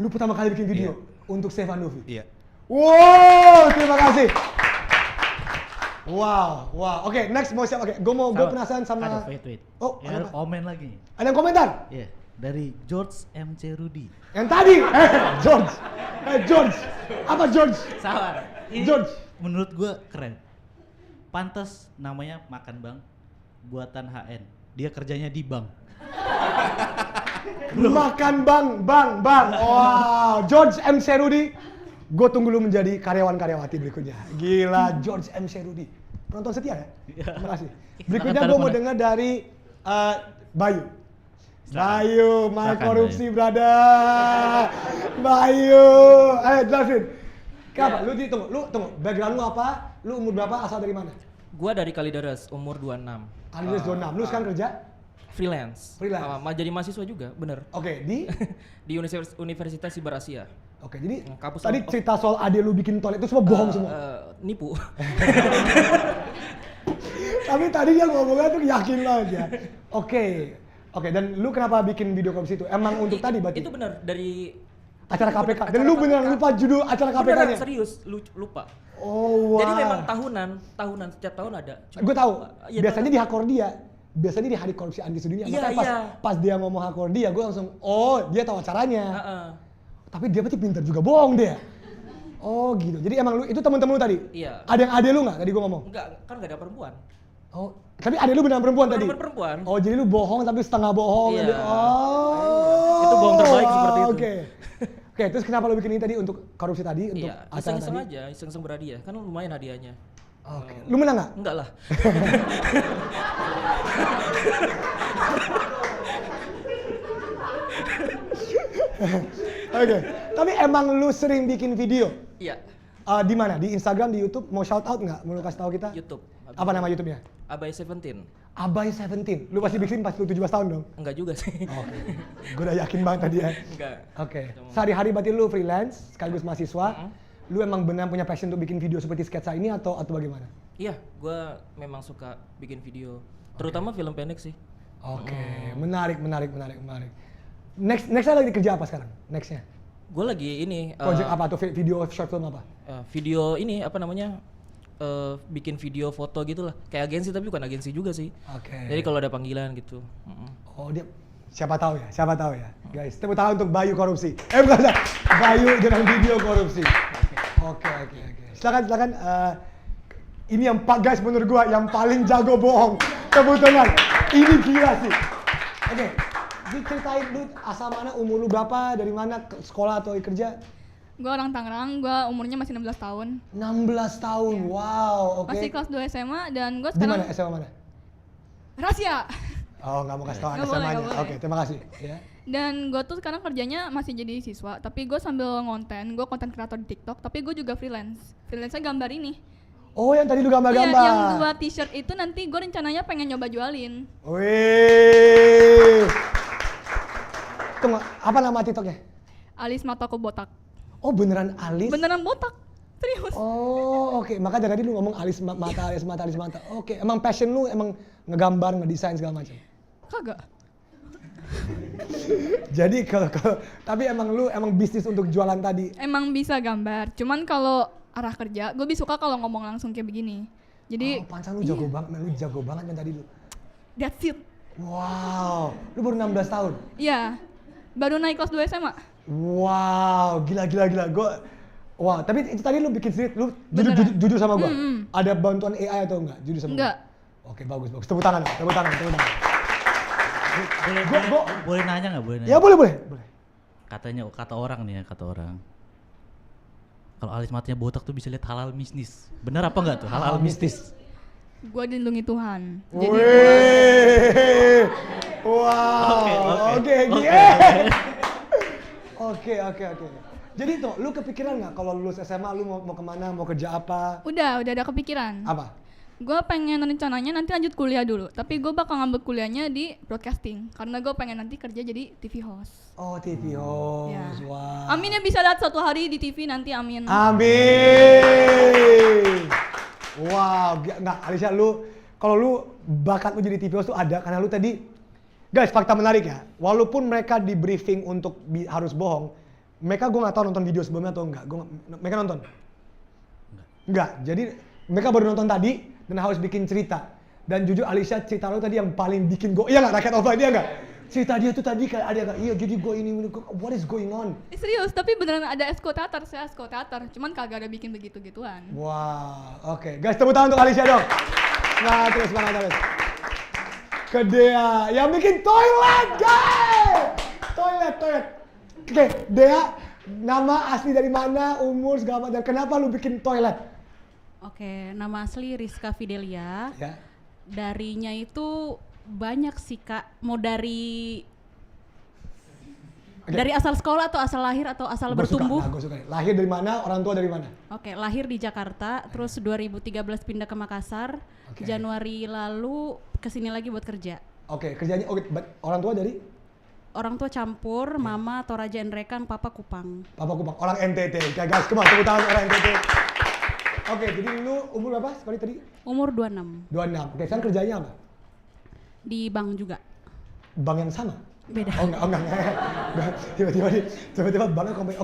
Lu pertama kali bikin video untuk Save Andovi? Iya. Wow, terima kasih. Wow. Oke, next mau siapa? Gue penasaran sama. Wait. Oh, ada komen lagi. Ada yang komentar? Iya, dari George MC Rudy. Yang tadi, George. Apa George? Salah. Ini George. Menurut gue keren. Pantes namanya Makan Bang, buatan HN. Dia kerjanya di bank. Makan bang. Wow, George MC Rudy. Gue tunggu lu menjadi karyawan-karyawati berikutnya. Gila, George MC Rudy. Penonton setia ya? Terima kasih. Berikutnya gue mau dengar dari Bayu. My korupsi brother. Bayu. Ayo jelasin. Kenapa? Lu tunggu. Background lu apa? Lu umur berapa? Asal dari mana? Gua dari Kalideres, umur 26. Kalideres 26. Lu sekarang kerja? Freelance. Jadi mahasiswa juga, bener. Oke, di? Di Universitas Sibar Asia. Oke, jadi tadi cerita soal adik lu bikin toilet itu semua bohong semua? Nipu. Tapi tadi dia ngomongnya tuh yakin aja. Oke, dan lu kenapa bikin video korupsi itu? Emang untuk tadi berarti? Itu benar dari acara KPK. Dan lu beneran lupa judul acara KPK-nya? Beneran, serius, lupa. Oh, wow. Jadi memang tahunan setiap tahun ada. Gue tahu. Biasanya di Hakordia. Biasanya di hari korupsi anti sedunia. Makanya pas dia ngomong Hakordia, gue langsung, dia tahu acaranya. Tapi dia berarti pintar juga, bohong dia. Oh gitu. Jadi emang lu itu temen-temen lu tadi? Iya. Ada yang adek lu nggak tadi gue ngomong? Enggak, kan nggak ada perempuan. Oh, tapi adek lu beneran perempuan tadi? Beneran perempuan. Oh, jadi lu bohong tapi setengah bohong. Iya. Oh. Itu bohong terbaik seperti itu. Oke, terus kenapa lu bikin ini tadi untuk korupsi tadi? Untuk iya, acara iseng-iseng tadi? aja, iseng-iseng berhadiah. Kan lumayan hadiahnya. Oke. Lu menang nggak? Enggak lah. Oke. Tapi emang lu sering bikin video? Iya. Di mana? Di Instagram, di YouTube? Mau shout out nggak? Mau lu kasih tahu kita? YouTube. Apa nama YouTube-nya? Abai 17. Abai 17. Lu pasti bikin pas lu 17 tahun dong? Enggak juga sih. Oke. Gue udah yakin banget tadi ya. Enggak. Oke. Sehari-hari berarti lu freelance sekaligus mahasiswa. Lu emang benar punya passion untuk bikin video seperti sketsa ini atau bagaimana? Iya, gue memang suka bikin video. Terutama film pendek sih. Oke. Menarik. Next lagi kerja apa sekarang? Nextnya? Gue lagi ini. Project apa tuh? Video short film apa? Video ini apa namanya? Bikin video foto gitu lah. Kayak agensi tapi bukan agensi juga sih. Oke. Jadi kalau ada panggilan gitu. Oh dia siapa tahu ya. Guys, tepuk tangan untuk Bayu korupsi. Bukan. Bayu dengan video korupsi. Oke. Silakan. Ini yang guys menurut gua yang paling jago bohong. Kebetulan. Ini gila sih. Oke. Diceritain lu asal mana, umur lu berapa, dari mana, sekolah atau kerja? Gue orang Tangerang, gue umurnya masih 16 tahun. 16 tahun, wow, oke. Masih kelas 2 SMA dan gue sekarang... Di mana, SMA mana? Rahasia. Oh, nggak mau kasih tau SMA-nya. Oke, terima kasih. Ya. Dan gue tuh sekarang kerjanya masih jadi siswa, tapi gue sambil ngonten, gue konten kreator di TikTok, tapi gue juga freelance. Freelance-nya gambar ini. Oh, yang tadi lu gambar-gambar? Iya, yang 2 t-shirt itu nanti gue rencananya pengen nyoba jualin. Wih. Tunggu, apa nama TikToknya? Alis mataku botak. Oh, beneran alis? Beneran botak. Serius. Oh, oke. Maka dari tadi lu ngomong alis mata. Oke, emang passion lu emang ngegambar, ngedesain segala macam? Kagak. Jadi kalau tapi emang lu bisnis untuk jualan tadi? Emang bisa gambar. Cuman kalau arah kerja, gue lebih suka kalau ngomong langsung kayak begini. Jadi pantesan lu jago banget, lu jago banget kan tadi lu. That's it. Wow, lu baru 16 tahun? Iya. Baru naik kelas 2 SMA. Wow, gila. Wah, tapi itu tadi lu bikin sendiri, lu jujur sama gua. Ada bantuan AI atau enggak? Jujur sama enggak. Gua. Oke, bagus. Tepuk tangan. Boleh nanya nggak? Ya boleh. Kata orang. kalau alis matanya botak tuh bisa lihat halal mistis. Bener apa enggak tuh halal mistis? Gue dilindungi Tuhan. Wih. Wow. Oke. Jadi tuh, lu kepikiran nggak kalau lulus SMA lu mau kemana, mau kerja apa? Udah ada kepikiran. Apa? Gue pengen rencananya nanti lanjut kuliah dulu, tapi gue bakal ngambil kuliahnya di broadcasting karena gue pengen nanti kerja jadi TV host. Oh, TV host. Ya. Wow. Amin ya bisa lihat suatu hari di TV nanti, amin. Amin. Wow, nggak Alicia, kalau lu bakat lu jadi TV host tuh ada karena lu tadi, guys, fakta menarik ya. Walaupun mereka di briefing untuk harus bohong, mereka gue nggak tahu nonton video sebelumnya atau enggak. Mereka nonton? Enggak. Jadi mereka baru nonton tadi dan harus bikin cerita. Dan jujur Alicia, cerita lu tadi yang paling bikin gue, iya nggak, rakyat offline dia nggak? Cerita dia tuh tadi kayak ada nggak? Iya, jadi gue ini, what is going on? Serius, tapi beneran ada esko teater, saya esko teater, cuman kagak ada bikin begitu-gituan. Wow, oke. Guys, tepuk tangan untuk Alicia dong. Nah, terus terus. Ke Dea yang bikin toilet, guys. Toilet. Oke, Dea, nama asli dari mana, umur segala macam, dan kenapa lu bikin toilet? Oke, nama asli Rizka Fidelia. Ya. Darinya itu banyak sih Kak, mau dari asal sekolah atau asal lahir atau asal bertumbuh. Gue suka. Lahir dari mana, orang tua dari mana? Oke, lahir di Jakarta, terus 2013 pindah ke Makassar. Januari lalu kesini lagi buat kerja. Oke, kerjanya orang tua dari? Orang tua campur, mama Toraja Rekang, papa Kupang. Papa Kupang, orang NTT. Oke guys, come on, tepuk tangan orang NTT. Oke, jadi lu umur berapa sekali tadi? Umur 26. 26. Oke, sekarang kerjanya apa? Di bank juga. Bank yang sama? Beda. Enggak. Tiba-tiba banknya komplain.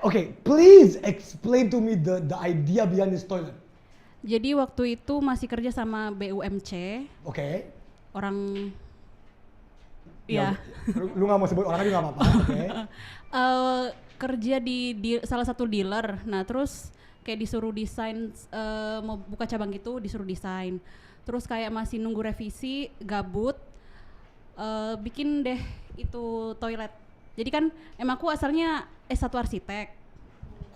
Oke, please explain to me the idea behind this toilet. Jadi waktu itu masih kerja sama BUMC. Oke. Orang ya. Lu nggak mau sebut orangnya juga nggak apa-apa. Oke. Kerja di salah satu dealer. Nah, terus kayak disuruh desain, mau buka cabang gitu, disuruh desain. Terus kayak masih nunggu revisi, gabut, bikin deh itu toilet. Jadi kan emang aku asalnya S1 arsitek.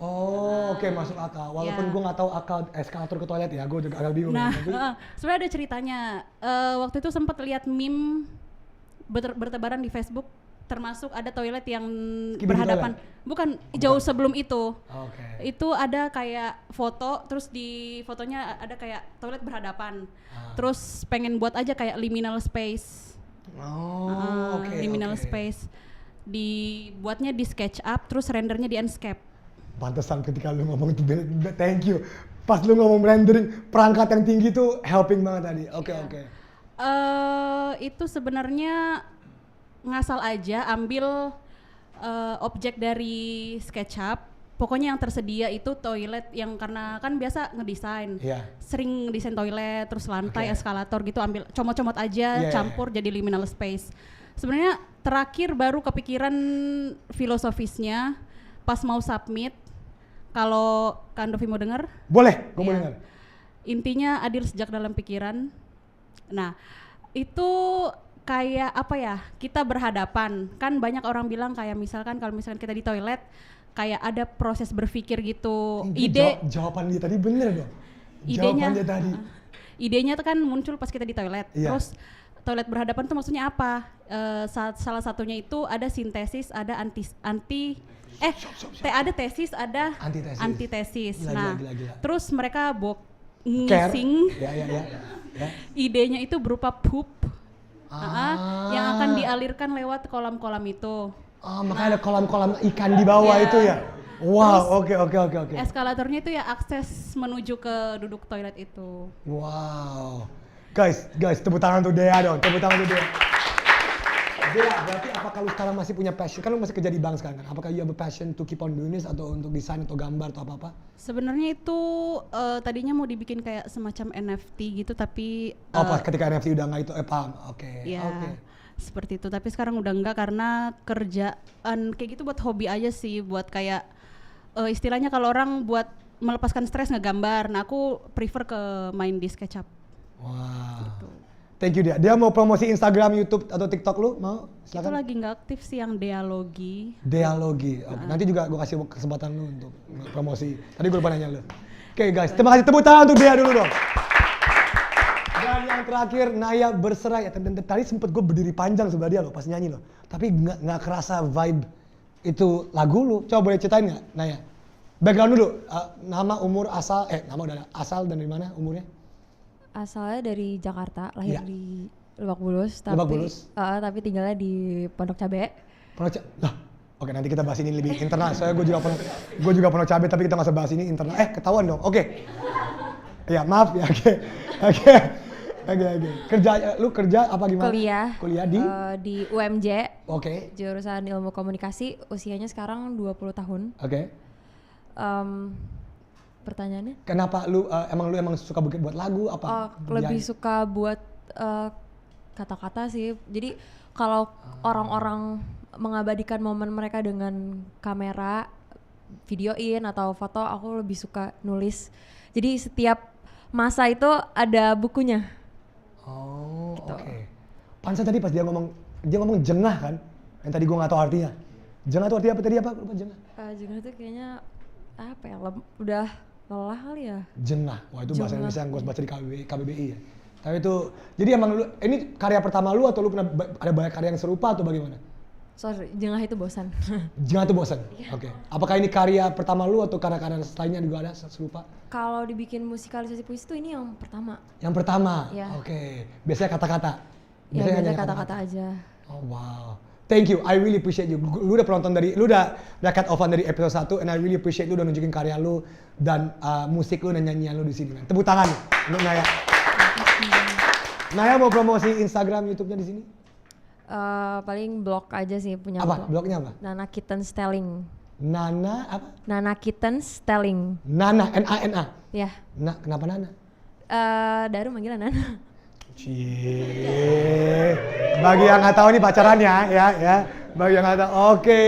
Oh, oke, masuk akal. Walaupun gue nggak tahu akal eskalator ke toilet ya, gue juga agak bingung. Nah, sebenarnya ada ceritanya. Waktu itu sempat lihat meme bertebaran di Facebook, termasuk ada toilet yang berhadapan, bukan jauh sebelum itu. Itu ada kayak foto, terus di fotonya ada kayak toilet berhadapan. Terus pengen buat aja kayak liminal space. Liminal space. Dibuatnya di SketchUp, terus rendernya di Enscape. Pantesan ketika lu ngomong itu, thank you. Pas lu ngomong rendering, perangkat yang tinggi tuh helping banget tadi. Oke. Itu sebenarnya ngasal aja ambil objek dari SketchUp. Pokoknya yang tersedia itu toilet yang karena kan biasa ngedesain. Sering ngedesain toilet, terus lantai, eskalator gitu, ambil comot-comot aja, campur jadi liminal space. Sebenarnya terakhir baru kepikiran filosofisnya pas mau submit. Kalau Kak Andovi mau dengar? Boleh, gue mau dengar. Intinya adil sejak dalam pikiran. Nah, itu kayak apa ya, kita berhadapan. Kan banyak orang bilang kayak misalkan kalau misalkan kita di toilet, kayak ada proses berpikir gitu. Jawaban dia tadi bener dong. Idenya tuh kan muncul pas kita di toilet. Terus toilet berhadapan tuh maksudnya apa? Salah satunya itu ada sintesis, ada ada tesis, ada antitesis. Nah, terus mereka ngising. Idenya itu berupa poop. Yang akan dialirkan lewat kolam-kolam itu. Makanya ada kolam-kolam ikan di bawah itu ya. Wow, oke. Eskalatornya itu ya akses menuju ke duduk toilet itu. Wow. Guys, tepuk tangan untuk Dea dong. Tepuk tangan untuk Dea. Dea, berarti apakah lu sekarang masih punya passion? Kan lu masih kerja di bank sekarang kan? Apakah you have a passion to keep on doing this atau untuk desain atau gambar atau apa-apa? Sebenarnya itu tadinya mau dibikin kayak semacam NFT gitu tapi pas ketika NFT udah nggak itu, paham? Oke. Seperti itu, tapi sekarang udah enggak karena kerjaan kayak gitu buat hobi aja sih, buat kayak istilahnya kalau orang buat melepaskan stres ngegambar. Nah, aku prefer ke main di SketchUp. Wow. Gitu. Thank you dia. Dia mau promosi Instagram, YouTube atau TikTok lu? Mau? Itu Silakan. lagi nggak aktif sih yang dialogi. Dialogi. Oke. Nanti juga gue kasih kesempatan lu untuk promosi. Tadi gue lupa nanya lu. Oke guys, terima kasih, tepuk tangan untuk dia dulu dong. Dan yang terakhir Naya berserai. Tadi sempet gue berdiri panjang sebelah dia loh pas nyanyi loh. Tapi nggak kerasa vibe itu lagu lu. Coba boleh ceritain nggak Naya? Background dulu, nama, umur, asal, nama udah ada. Asal dan dari mana umurnya? Asalnya dari Jakarta, lahir Iya. di Lebak Bulus, Lebak Bulus. tapi tinggalnya di Pondok Cabe. Lah, oke nanti kita bahas ini lebih internal. Soalnya gue juga Pondok Cabe, tapi kita nggak usah bahas ini internal. Ketahuan dong. Oke. Ya maaf ya. Oke. Lu kerja apa gimana? Kuliah Di UMJ. Oke. Jurusan Ilmu Komunikasi, usianya sekarang 20 tahun. Oke. Pertanyaannya? Kenapa lu emang suka buat lagu apa? Lebih suka buat kata-kata sih. Jadi kalau orang-orang mengabadikan momen mereka dengan kamera, videoin atau foto, aku lebih suka nulis. Jadi setiap masa itu ada bukunya. Oh, gitu. Oke. Pansa tadi pas dia ngomong jengah kan? Yang tadi gua nggak tahu artinya. Jengah itu artinya apa tadi apa? Lupa jengah. Jengah itu kayaknya apa ya? Udah lelah kali ya. Jengah. Wah itu bahasa Indonesia yang gua baca di KBBI ya. Tapi itu, jadi emang lu, ini karya pertama lu atau lu pernah ada banyak karya yang serupa atau bagaimana? Sorry, jengah itu bosan. Jengah itu bosan? Oke. Apakah ini karya pertama lu atau karya-karya lainnya juga ada serupa? Kalau dibikin musikalisasi puisi itu ini yang pertama. Yang pertama? Ya. Oke. Biasanya kata-kata? Biasanya kata-kata aja. Oh wow. Thank you, I really appreciate you. Lu udah penonton lu udah cut off dari episode 1 and I really appreciate lu udah nunjukin karya lu dan musik lu dan nyanyian lu di sini. Man. Tepuk tangan untuk Naya. Naya mau promosi Instagram, YouTube-nya di sini? Paling blog aja sih punya. Apa? Blognya apa? Nana Kittens Telling. Nana apa? Nana Kittens Telling. Nana, N-A-N-A? Ya. Nah, kenapa Nana? Daru manggilnya Nana. Cie. Bagi yang nggak tahu nih pacarannya ya. Bagi yang nggak tahu, oke.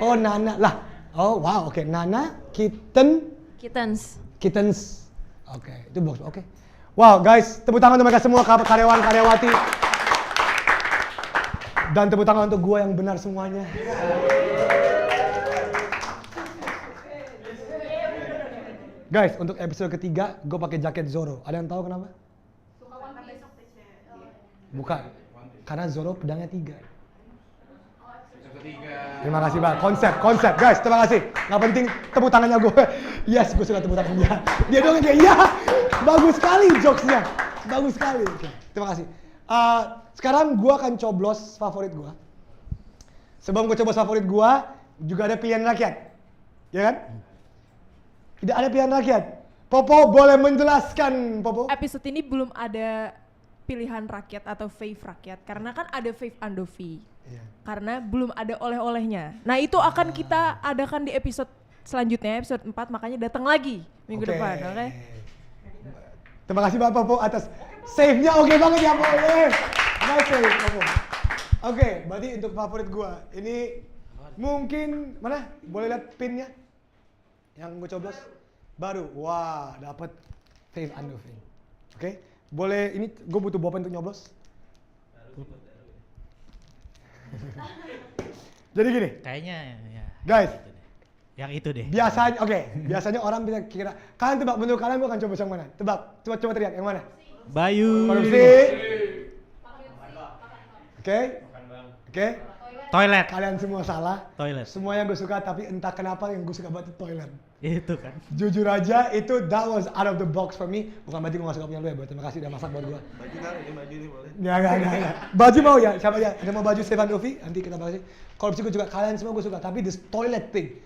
Oh Nana lah. Oh wow, oke. Nana Kittens. Oke, itu box. Oke. Wow guys, tepuk tangan untuk mereka semua karyawan-karyawati. Dan tepuk tangan untuk gua yang benar semuanya. Guys, untuk episode ketiga, gue pakai jaket Zoro. Ada yang tahu kenapa? Bukan, karena Zoro pedangnya 3. Terima kasih Bang, konsep guys, terima kasih. Nggak penting tepuk tangannya gue. Yes, gue suka tepuk tangannya. Dia doang kayak iya, bagus sekali jokesnya, bagus sekali. Oke, terima kasih. Sekarang gue akan coblos favorit gue. Sebelum gue coblos favorit gue, juga ada pilihan rakyat, ya kan? Tidak ada pilihan rakyat. Popo boleh menjelaskan, Popo? Episode ini belum ada pilihan rakyat atau fave rakyat karena kan ada fave Andovi. Karena belum ada oleh-olehnya. Nah, itu akan kita adakan di episode selanjutnya, episode 4, makanya datang lagi minggu depan, oke? Terima kasih Pak Popo atas save-nya oke banget ya, Popo. Nice save, Popo. Oke, berarti untuk favorit gua, ini mungkin mana? Boleh lihat pin-nya? Yang gue coblos baru. Wah, dapat fave Andovi. Oke. Boleh, ini gue butuh bolpen untuk nyoblos. Jadi gini. Kayaknya ya. Guys. Yang itu deh. Biasanya, biasanya orang bisa kira, kalian tebak, menurut kalian gue akan coba yang mana? Tebak, coba teriak, yang mana? Bayu. Korupsi. Oke. Toilet. Kalian semua salah. Toilet. Semua yang gue suka, tapi entah kenapa yang gue suka banget itu toilet. Itu kan. Jujur aja, that was out of the box for me. Bukan berarti gue gak suka punya lu ya, terima kasih udah masak buat gue. Baju kan, ini baju nih boleh. Enggak. Baju mau ya, siapa aja? Ada mau baju Steve Andovi? Nanti kita bahas. Korupsi gue juga, kalian semua gue suka. Tapi this toilet thing,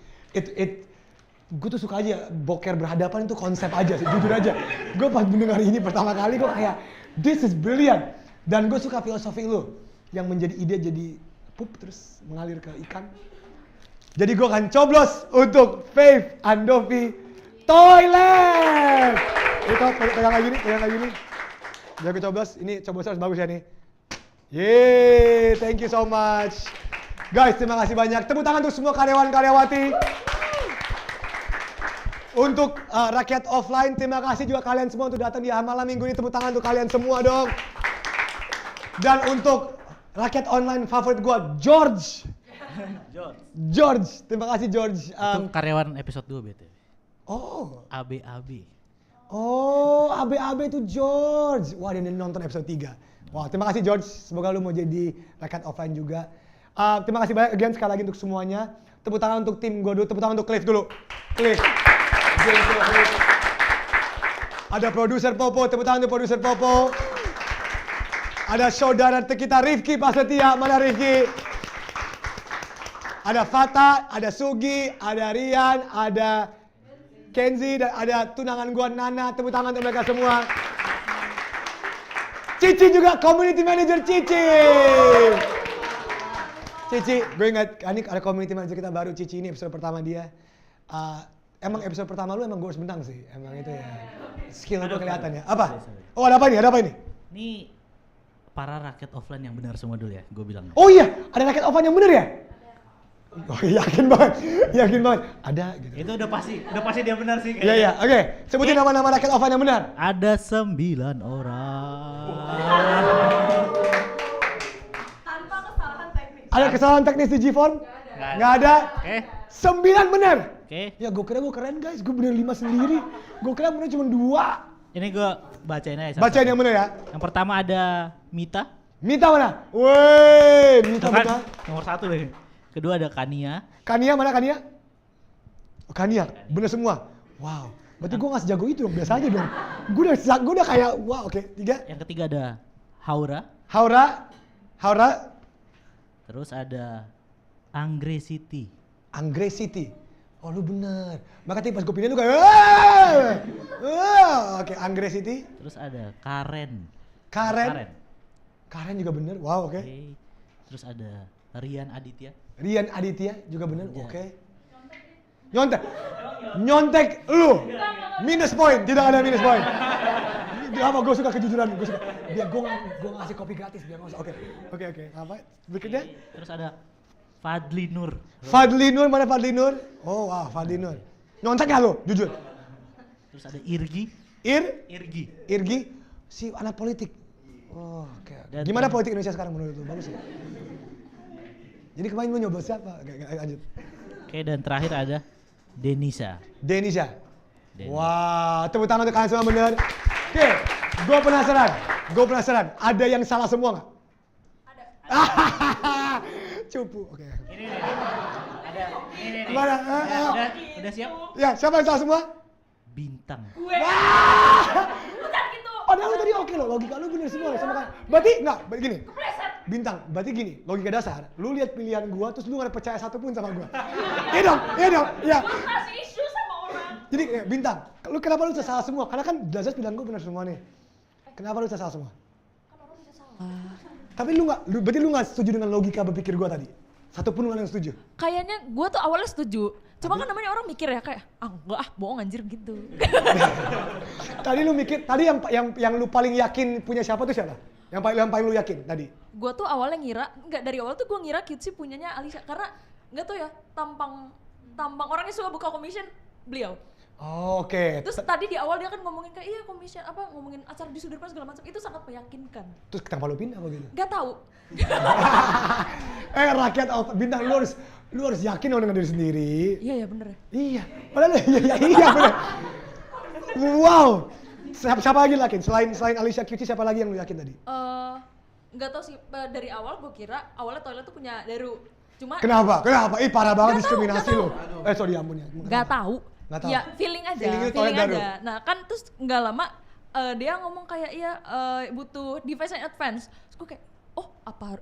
gue tuh suka aja boker berhadapan itu konsep aja sih, jujur aja. Gue pas mendengar ini pertama kali, gue kayak, this is brilliant. Dan gue suka filosofi lu, yang menjadi ide jadi pup terus mengalir ke ikan. Jadi gue akan coblos untuk Fave Andovi Toilet. Itu pegang lagi nih. Biar gue coblos, ini coblos harus bagus ya nih. Yeay, thank you so much. Guys, terima kasih banyak. Tepuk tangan untuk semua karyawan-karyawati. Untuk rakyat offline, terima kasih juga kalian semua untuk datang di malam minggu ini. Tepuk tangan untuk kalian semua dong. Dan untuk rakyat online favorit gue, George. George, terima kasih George. Itu karyawan episode 2 BTW. Oh. ABAB. Oh, ABAB itu George. Wah, dia nonton episode 3. Wah, terima kasih George. Semoga lu mau jadi rakyat offline juga. Terima kasih banyak again sekali lagi untuk semuanya. Tepuk tangan untuk tim gue dulu, tepuk tangan untuk Cliff dulu. Cliff. Ada produser Popo, tepuk tangan untuk produser Popo. Ada saudara kita Rifki Prasetya, mana Rifki? Ada Fata, ada Sugi, ada Rian, ada Kenzi, dan ada tunangan gua Nana. Tepuk tangan untuk mereka semua. Cici juga community manager Cici. Cici, gue ingat ini ada community manager kita baru Cici, ini episode pertama dia. Emang episode pertama lu emang gue harus menang sih, emang itu ya. Skill itu kelihatan ya. Apa? Oh ada apa ini? Ada apa ini? Ini para rakyat offline yang benar semua dulu ya, gue bilang. Oh iya, ada rakyat offline yang benar ya? Oh yakin banget, yakin banget. Ada gitu. Itu udah pasti dia benar sih. Iya iya, oke. Sebutin nama-nama rakyat offline yang benar. Ada 9 orang. Tanpa kesalahan teknis. Ada kesalahan teknis di G-Form? Nggak ada. Oke. 9 benar. Oke. Ya gue kira gue keren guys, gue bener 5 sendiri. Gue kira bener cuma 2. Ini gue bacain aja. Bacain yang benar ya. Yang pertama ada Mita. Mita mana? Woi, Mita benar. Nomor 1 deh. Kedua ada Kania. Kania mana Kania? Oh, Kania, bener semua. Wow, berarti gue nggak sejago itu dong, biasa aja dong. Gue udah kayak, wah oke. 3. Yang ketiga ada Haura. Haura. Terus ada Anggrek City. Anggrek City. Oh lu bener. Makanya pas gue pindah tuh kayak, oke, Anggrek City. Terus ada Karen. Karen juga bener, wow oke. Terus ada Rian Aditya. Rian Aditya juga bener, oke. Nyontek lu. Minus point, tidak ada minus point. Apa gue suka kejujuran, gue suka. Biar gue ngasih kopi gratis biar nggak usah. Oke. Apa? Berikutnya? Terus ada Fadli Nur. Mana Fadli Nur? Oh wah, Fadli Nur. Nyontek nggak lu? Jujur. Terus ada Irgi. Irgi, si anak politik. Oh, oke. Gimana politik Indonesia sekarang menurut lu? Bagus ya? Jadi kemarin lu nyoba siapa? Oke, lanjut. Oke, dan terakhir ada Denisa. Wah, tepuk tangan untuk kalian semua bener. Oke, gue penasaran. Ada yang salah semua nggak? Ada. Cupu, oke. Ini. Ada. Ini. Mana? Udah siap? Ya, siapa yang salah semua? Bintang. Gue. Bukan gitu. Padahal tadi oke loh, logika lu bener semua sama kan. Berarti gini. Bintang, berarti gini, logika dasar. Lu lihat pilihan gua terus lu nggak percaya satu pun sama gua. Iya dong. Lu kasih isu sama orang. Jadi Bintang, lu kenapa lu salah semua? Karena kan jelas pilihan gua benar semua nih. Kenapa lu salah semua? Kan orang bisa salah. Tapi berarti lu nggak setuju dengan logika berpikir gua tadi? Satu pun lu nggak setuju? Kayaknya gue tuh awalnya setuju. Cuma kan namanya orang mikir ya kayak, enggak bohong anjir gitu. Tadi lu mikir, tadi yang lu paling yakin punya siapa tuh siapa? Yang paling lu yakin tadi? Gue tuh awalnya ngira, dari awal tuh gue ngira Cutesy punyanya Alisha. Karena nggak tuh ya, tampang orangnya suka buka commission, beliau. Oh, oke. Terus tadi di awal dia kan ngomongin kayak iya commission ngomongin acara di Sudirman segala macam, itu sangat meyakinkan. Terus kenapa lu pindah apa gitu? Gak tahu. Rakyat Bintang, lu harus yakin dong dengan diri sendiri. Iya bener. Iya, padahal iya bener. Wow. Siapa lagi yakin? Selain Alisha Cutesy, siapa lagi yang lu yakin tadi? Nggak tahu sih, dari awal gue kira awalnya toilet tuh punya Daru. Cuma Kenapa? Ih parah banget diskriminasi lu. Sorry ampun ya. Nggak tahu. Ya feeling aja. Nah kan terus nggak lama dia ngomong kayak butuh device yang advance. Terus gue kayak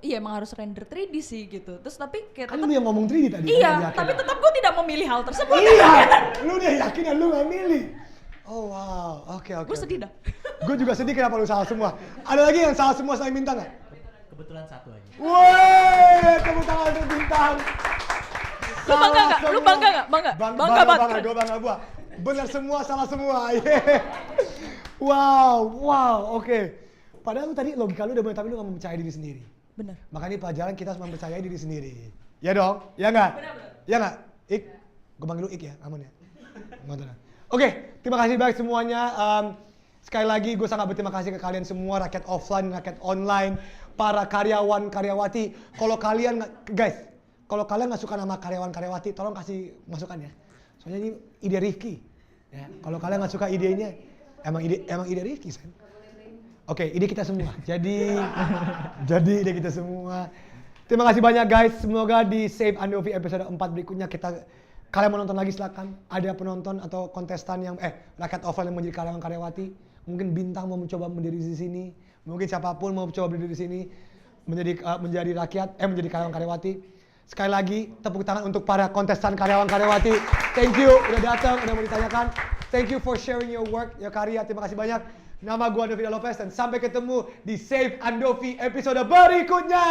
emang harus render 3D sih gitu. Terus tapi kayak kan lu yang ngomong 3D tadi. Iya, tapi tetap gue tidak memilih hal tersebut. Iya, lu udah yakin dan lu nggak milih. Oh wow, oke. Gue sedih dah. Gue juga sedih kenapa lu salah semua. Ada lagi yang salah semua selain Bintang nggak? Kebetulan satu aja. Woi, tepuk tangan untuk Bintang. Lu bangga nggak? Bangga banget. Gue bangga gua. Benar semua, salah semua. Yeah. Wow, oke. Padahal lu tadi logika lu udah benar, tapi lu nggak mempercayai diri sendiri. Benar. Makanya di pelajaran kita harus mempercayai diri sendiri. Ya dong? Ya nggak? Ya nggak? Ik, gue panggil lu Ik ya, aman ya? Oke, terima kasih banyak semuanya. Sekali lagi gue sangat berterima kasih ke kalian semua, rakyat offline, rakyat online, para karyawan-karyawati. Kalau kalian nggak suka nama karyawan-karyawati, tolong kasih masukan ya. Soalnya ini ide Rifki. Ya, kalau kalian nggak suka idenya, emang ide Rifki, Sen. Oke, ide kita semua. Jadi ide kita semua. Terima kasih banyak guys. Semoga di Save Andovi episode 4 berikutnya kalian mau nonton lagi silakan. Ada penonton atau kontestan yang rakyat offline yang menjadi karyawan-karyawati. Mungkin Bintang mau mencoba berdiri di sini. Mungkin siapapun mau mencoba berdiri di sini menjadi karyawan-karyawati. Sekali lagi tepuk tangan untuk para kontestan karyawan-karyawati. Thank you udah datang, udah mau ditanyakan. Thank you for sharing your work, your karya. Terima kasih banyak. Nama gue Andovi Lopez dan sampai ketemu di Save Andovi episode berikutnya.